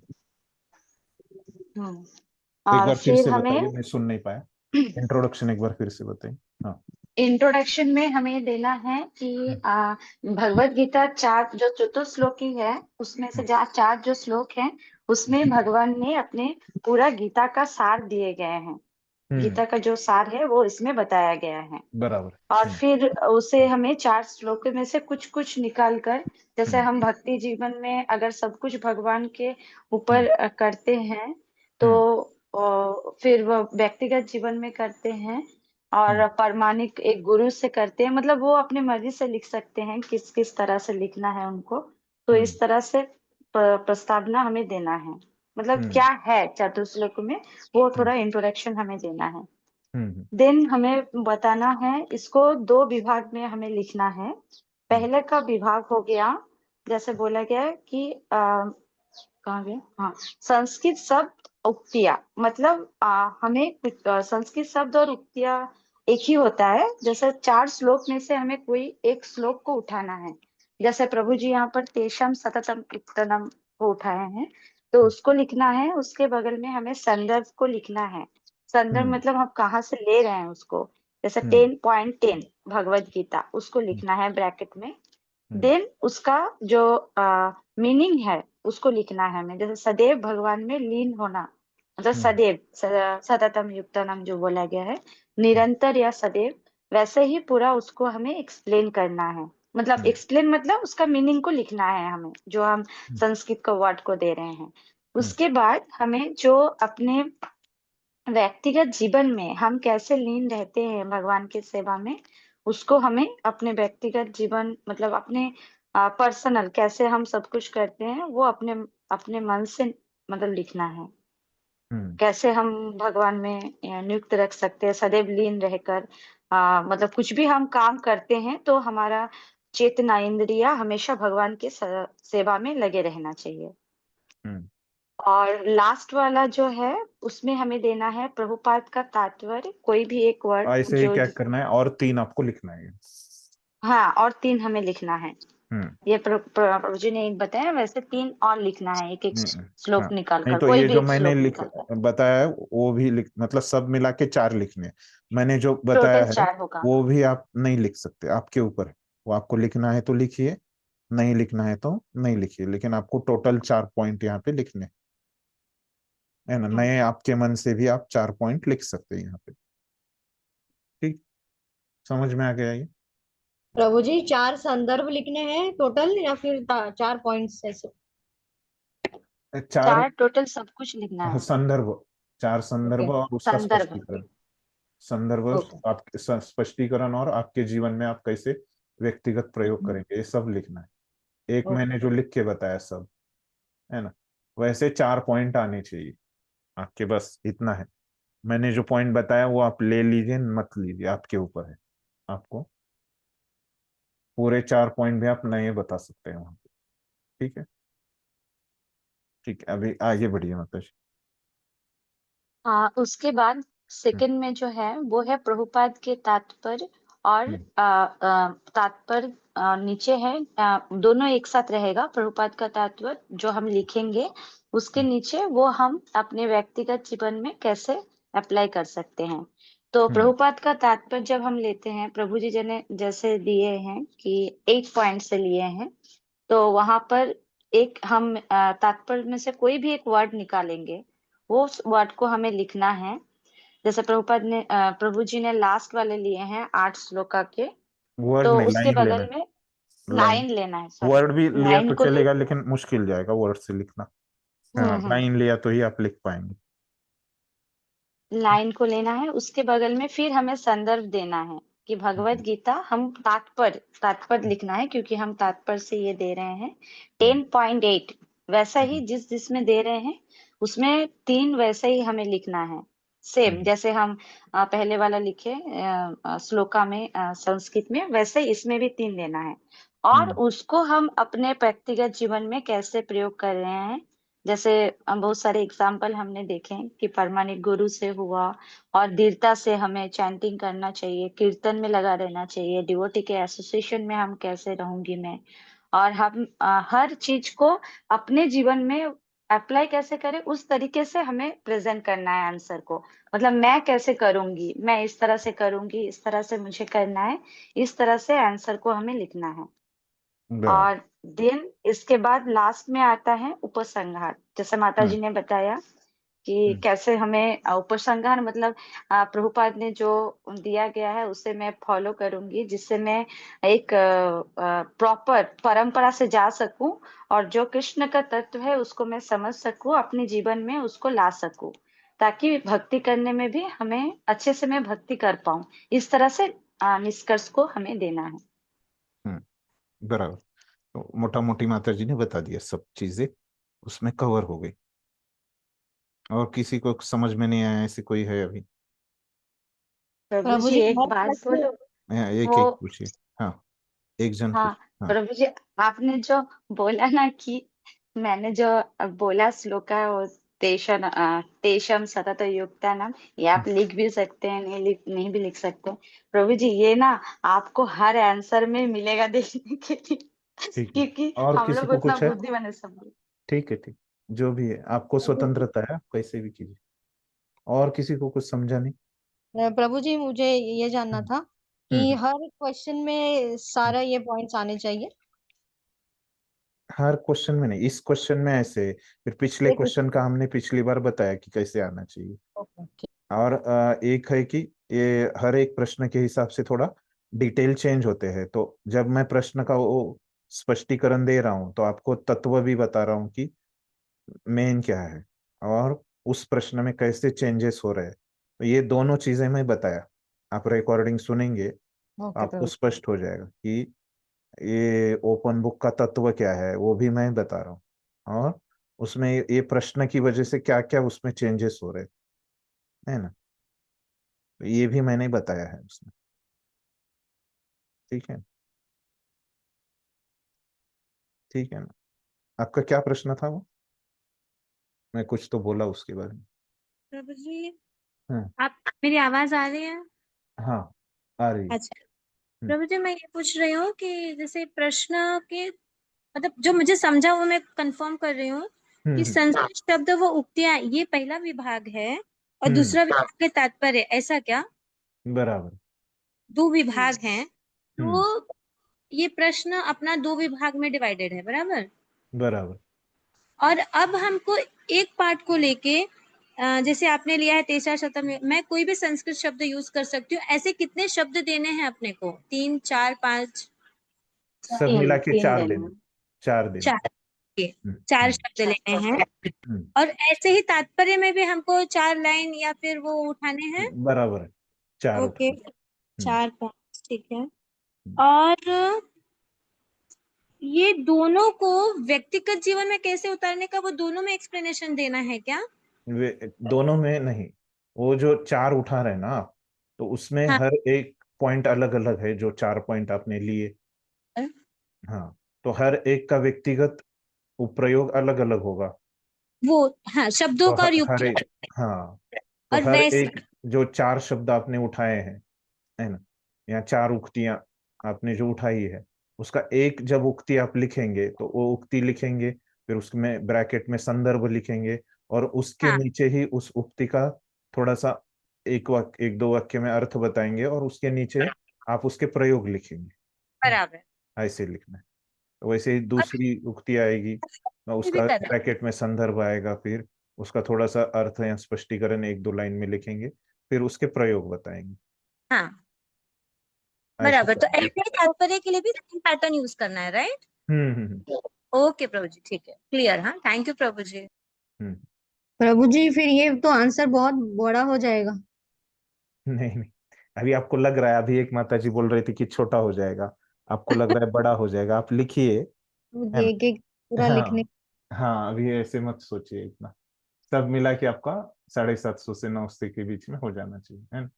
हम्म। एक और बार फिर फिर से बताइए, हमें मैं सुन नहीं पाया। इंट्रोडक्शन एक बार फिर से बताइए। हाँ। इंट्रोडक्शन में हमें देना है कि हम्म, भगवत गीता चार जो चतुश्लोकी है उसमें से चार जो श्लोक हैं उसमें भगवान ने अपने पूरा गीता का सार दिए गए हैं। हम्म, गीता का जो सार है वो इसमें बताया गया है। बराबर। और फिर उसे हमें चार श्लोक में से कुछ कुछ निकाल कर, जैसे हम्म, हम भक्ति जीवन में अगर सब कुछ भगवान के हम्म, ऊपर करते हैं तो हम्म, फिर वो व्यक्तिगत जीवन में करते हैं हम्म, और परमाणिक एक गुरु से करते हैं, मतलब वो अपने मर्जी से लिख सकते हैं किस किस तरह से लिखना है उनको। तो हम्म, इस तरह से प्रस्तावना हमें देना है, मतलब हम्म, क्या है चतुश्लोक में, वो हम्म, थोड़ा इंट्रोडक्शन हमें देना है। हम्म, देन हमें बताना है, इसको दो विभाग में हमें लिखना है। हम्म, पहले का विभाग हो गया, जैसे बोला गया है कि कहाँ गया, हाँ, संस्कृत शब्द उक्तियां, मतलब हमें संस्कृत शब्द और उक्तियां एक ही होता है। जैसे चार श्लोक में से हमें कोई एक श्लोक को उठाना है। जैसे प्रभु जी यहाँ पर तेषाम सततम उत्तनम को उठाए हैं, तो उसको लिखना है। उसके बगल में हमें संदर्भ को लिखना है। संदर्भ हम्म, मतलब हम कहाँ से ले रहे हैं उसको। जैसे हम्म, 10.10 भगवत गीता, उसको हम्म, लिखना है ब्रैकेट में। हम्म, देन उसका जो मीनिंग है उसको लिखना है हमें। जैसे सदैव भगवान में लीन होना, मतलब हम्म, सदैव सततम युक्तनम जो बोला गया है, निरंतर या सदैव, वैसे ही पूरा उसको हमें एक्सप्लेन करना है। मतलब एक्सप्लेन मतलब उसका मीनिंग को लिखना है हमें, जो हम संस्कृत का वर्ड को दे रहे हैं। उसके बाद हमें जो अपने व्यक्तिगत जीवन में हम कैसे लीन रहते हैं भगवान की सेवा में, उसको हमें अपने व्यक्तिगत जीवन मतलब अपने पर्सनल कैसे हम सब कुछ करते हैं वो अपने अपने मन से मतलब लिखना है। कैसे हम भगवान में नियुक्त रख सकते हैं सदैव लीन रहकर। मतलब कुछ भी हम काम करते हैं तो हमारा चेतना इंद्रिया हमेशा भगवान की सेवा में लगे रहना चाहिए। और लास्ट वाला जो है उसमें हमें देना है प्रभुपाद का तात्पर्य, कोई भी एक वर्ड ऐसे ही जो क्या करना है, और 3 आपको लिखना है। हाँ, और 3 हमें लिखना है। ये प्रभु जी ने एक बताया, वैसे 3 और लिखना है, एक एक श्लोक हाँ, निकाल नहीं कर, तो कोई ये भी जो एक मैंने श्लोक लिख निकाल कर। बताया है वो भी लिख, मतलब सब मिला के 4 लिखने हैं। मैंने जो बताया टोटल है 4 होगा। वो भी आप नहीं लिख सकते, आपके ऊपर है। वो आपको लिखना है तो लिखिए, नहीं लिखना है तो नहीं लिखिए, लेकिन आपको टोटल 4 पॉइंट यहाँ पे लिखने है ना। नए आपके मन से भी आप 4 पॉइंट लिख सकते हैं यहाँ पे। ठीक, समझ में आ गया ये? प्रभु जी 4 संदर्भ लिखने हैं टोटल या फिर 4 पॉइंट्स ऐसे? 4 4 टोटल सब कुछ लिखना है। संदर्भ, 4 ओके, संदर्भ और उसका संदर्भ। स्पष्टीकरण। संदर्भ, ओके, आपके स्पष्टीकरण और आपके जीवन में आप कैसे व्यक्तिगत प्रयोग करेंगे, ये सब लिखना है। एक ओके। मैंने जो लिख के बताया सब, है ना, वैसे 4 पॉइंट आने चाहिए आपके, बस इतना है। मैंने जो पॉइंट बताया वो आप ले लीजिए मत लीजिए, आपके ऊपर है। आपको पूरे 4 पॉइंट भी आप नए बता सकते हैं वहां पे। ठीक है, ठीक है, अभी आगे बढ़िए माता जी। उसके बाद सेकंड में जो है वो है प्रभुपाद के तात्पर्य और तात्पर्य नीचे है, दोनों एक साथ रहेगा। प्रभुपाद का तात्पर्य जो हम लिखेंगे उसके नीचे वो हम अपने व्यक्तिगत जीवन में कैसे अप्लाई कर सकते हैं। तो प्रभुपाद का तात्पर्य जब हम लेते हैं, प्रभु जी ने जैसे दिए हैं कि 8 पॉइंट से लिए हैं, तो वहां पर एक हम तात्पर्य में से कोई भी एक वर्ड निकालेंगे, वो वर्ड को हमें लिखना है। जैसे प्रभु जी ने लास्ट वाले लिए हैं 8 श्लोका के, वर्ड तो नहीं, उसके लाइन लेना बगल है। में लाइन, लाइन लेना है, सॉरी। वर्ड भी लिया लाइन तो को चलेगा लेकिन मुश्किल जाएगा वर्ड से लिखना। हाँ, हम्म लाइन लिया तो ही आप लिख पाएंगे। लाइन को लेना है। उसके बगल में फिर हमें संदर्भ देना है कि भगवत गीता हम तात्पर्य लिखना है, क्योंकि हम तात्पर्य से ये दे रहे हैं 10.8, वैसा ही जिसमें दे रहे हैं उसमें 3 वैसे ही हमें लिखना है, सेम जैसे हम पहले वाला लिखे श्लोका में संस्कृत में, वैसे ही इसमें भी 3 देना है। और उसको हम अपने व्यक्तिगत जीवन में कैसे प्रयोग कर रहे हैं, जैसे बहुत सारे एग्जाम्पल हमने देखे कि परमानेंट गुरु से हुआ, और दृढ़ता से हमें चैंटिंग करना चाहिए, कीर्तन में लगा रहना चाहिए, डिवोटी के एसोसिएशन में हम कैसे रहूंगी मैं, और हम हर चीज को अपने जीवन में अप्लाई कैसे करें, उस तरीके से हमें प्रेजेंट करना है आंसर को। मतलब मैं कैसे करूंगी, मैं इस तरह से करूंगी, इस तरह से मुझे करना है, इस तरह से आंसर को हमें लिखना है। और देन इसके बाद लास्ट में आता है उपसंहार, जैसे माता जी ने बताया कि कैसे हमें उपसंहार मतलब प्रभुपाद ने जो दिया गया है उसे मैं फॉलो करूंगी, जिससे मैं एक प्रॉपर परंपरा से जा सकूं, और जो कृष्ण का तत्व है उसको मैं समझ सकूं, अपने जीवन में उसको ला सकूं, ताकि भक्ति करने में भी हमें अच्छे से मैं भक्ति कर पाऊं। इस तरह से निष्कर्ष को हमें देना है। बराबर। तो मोटा मोटी माता जी ने बता दिया, सब चीजें उसमें कवर हो गई। और किसी को समझ में नहीं आया ऐसे कोई है अभी? प्रभु प्रभु जी जी एक बहुत बात अच्छे। बोलो। एक वो एक पूछिए। हाँ, एक जन हाँ, पूछिए। हाँ, प्रभु जी आपने जो बोला ना कि मैंने जो बोला श्लोका वो तेषम सतत युक्ता नाम, ये आप लिख भी सकते हैं, नहीं भी लिख सकते हैं। प्रभु जी ये ना आपको हर आंसर में मिलेगा देखने के लिए, ठीक है। क्योंकि और हम किसी लोग को उतना कुछ है? बुद्धिमान है सब लोग। ठीक है, ठीक, जो भी है आपको स्वतंत्रता है, आप कैसे भी कीजिए। और किसी को कुछ समझा नहीं? प्रभु जी मुझे ये जानना हम्म, था कि हम्म, हर क्वेश्चन में सारा ये पॉइंट्स आने चाहिए? हर क्वेश्चन में नहीं, इस क्वेश्चन में ऐसे, फिर पिछले एक क्वेश्चन का हमने पिछली बार बताया कि कैसे आना चाहिए। ओके, और एक है कि ये हर एक प्रश्न के हिसाब से थोड़ा डिटेल चेंज होते हैं। तो जब मैं प्रश्न का वो स्पष्टीकरण दे रहा हूँ तो आपको तत्व भी बता रहा हूँ कि मेन क्या है और उस प्रश्न में कैसे चेंजेस हो रहे हैं। तो ये दोनों चीजें मैं बताया, आप रिकॉर्डिंग सुनेंगे ओके आपको प्रभु। स्पष्ट हो जाएगा कि ये ओपन बुक का तत्व क्या है, वो भी मैं बता रहा हूँ। और उसमें ये प्रश्न की वजह से क्या क्या उसमें चेंजेस हो रहे हैं, है ना। तो ये भी मैंने बताया है उसमें, ठीक है। ठीक है ना। आपका क्या प्रश्न था वो, मैं कुछ तो बोला उसके बारे में। प्रभु जी, हाँ आप मेरी आवाज आ रही है? हाँ, आ रही है। अच्छा प्रभु जी, मैं ये पूछ रही हूँ कि जैसे प्रश्न के मतलब जो मुझे समझा वो मैं कंफर्म कर रही हूँ कि हम्म संस्कृत शब्द वो उक्तियां ये पहला विभाग है और हम्म दूसरा विभाग के तात्पर्य, ऐसा क्या? बराबर। दो विभाग हैं हम्म तो ये प्रश्न अपना दो विभाग में डिवाइडेड है, बराबर? बराबर। और अब हमको एक पार्ट को लेके जैसे आपने लिया है तेसरा शतम में, मैं कोई भी संस्कृत शब्द यूज कर सकती हूँ। ऐसे कितने शब्द देने हैं अपने को? 3, 4, 5? सब मिला तीन के तीन 4 देना दिन, है। 4 दिन। 4 के हम्म 4 हम्म शब्द लेने हैं। हम्म, और ऐसे ही तात्पर्य में भी हमको 4 लाइन या फिर वो उठाने हैं। बराबर है, 4 ओके, उठा। 4 5 ठीक है। हम्म। और ये दोनों को व्यक्तिगत जीवन में कैसे उतारने का, वो दोनों में एक्सप्लेनेशन देना है क्या? वे दोनों में नहीं, वो जो 4 उठा रहे हैं ना आप, तो उसमें हाँ, हर एक पॉइंट अलग अलग है, जो 4 पॉइंट आपने लिए। हाँ, तो हर एक का व्यक्तिगत उपप्रयोग अलग अलग होगा। वो हाँ, शब्दों तो का और हर युक्ति एक, हाँ, तो और हर वैसे। एक जो 4 शब्द आपने उठाए हैं, है ना, या 4 उक्तियां आपने जो उठाई है, उसका एक जब उक्ति आप लिखेंगे तो वो उक्ति लिखेंगे, फिर उसमें ब्रैकेट में संदर्भ लिखेंगे, और उसके हाँ, नीचे ही उस उक्ति का थोड़ा सा एक वाक्य, एक दो वाक्य में अर्थ बताएंगे, और उसके नीचे आप उसके प्रयोग लिखेंगे। है, बराबर। ऐसे लिखना है। तो वैसे ही और दूसरी उक्ति आएगी, और ये भी उसका करना। ब्रैकेट में संदर्भ आएगा, फिर उसका थोड़ा सा अर्थ या स्पष्टीकरण एक दो लाइन में लिखेंगे, फिर उसके प्रयोग बताएंगे। हाँ, ऐसे बराबर। तो करना। ऐसे ही तात्पर्य के लिए भी सेम पैटर्न यूज करना है, राइट? हम्म। ओके प्रभु जी, ठीक है, क्लियर। हाँ, थैंक यू प्रभु जी। हम्म। प्रभु जी फिर ये तो आंसर बहुत बड़ा हो जाएगा। नहीं नहीं, अभी आपको लग रहा है, अभी एक माता जी बोल रही थी कि छोटा हो जाएगा, आपको लग रहा है बड़ा हो जाएगा, आप लिखिए, है मुझे ना। एक एक पूरा लिखने। हाँ हाँ, अभी ऐसे मत सोचिए इतना, सब मिला के आपका 750 से 900 के बीच में हो जाना चाहिए, है ना।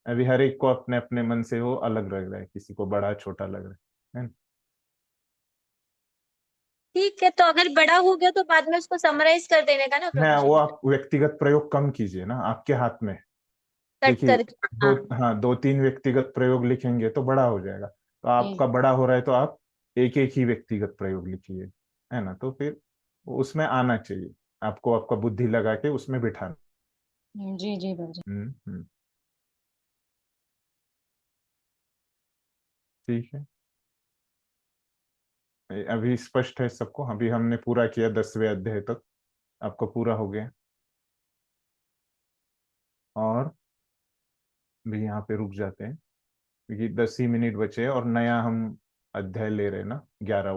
अभी हर एक को अपने अपने मन से वो अलग लग रहा है, किसी को बड़ा छोटा लग रहा है ना। ठीक है, तो अगर बड़ा हो गया तो बाद में उसको समराइज कर देने का ना प्रभु हाँ, जी? वो आप व्यक्तिगत प्रयोग कम कीजिए ना, आपके हाथ में। कट देखिए, करके। दो, हाँ, हाँ, 2-3 व्यक्तिगत प्रयोग लिखेंगे तो बड़ा हो जाएगा, तो जी आपका बड़ा हो रहा है तो आप एक एक ही व्यक्तिगत प्रयोग लिखिए, है ना, तो फिर उसमें आना चाहिए, आपको आपका बुद्धि लगा के उसमें बिठाना। जी जी प्रभु जी। हम्म। ठीक है, अभी स्पष्ट है सबको, अभी हमने पूरा किया 10वें अध्याय तक, आपका पूरा हो गया। और भी यहाँ पे रुक जाते हैं, क्योंकि 10 ही मिनट बचे हैं, और नया हम अध्याय ले रहे हैं ना, 11वां।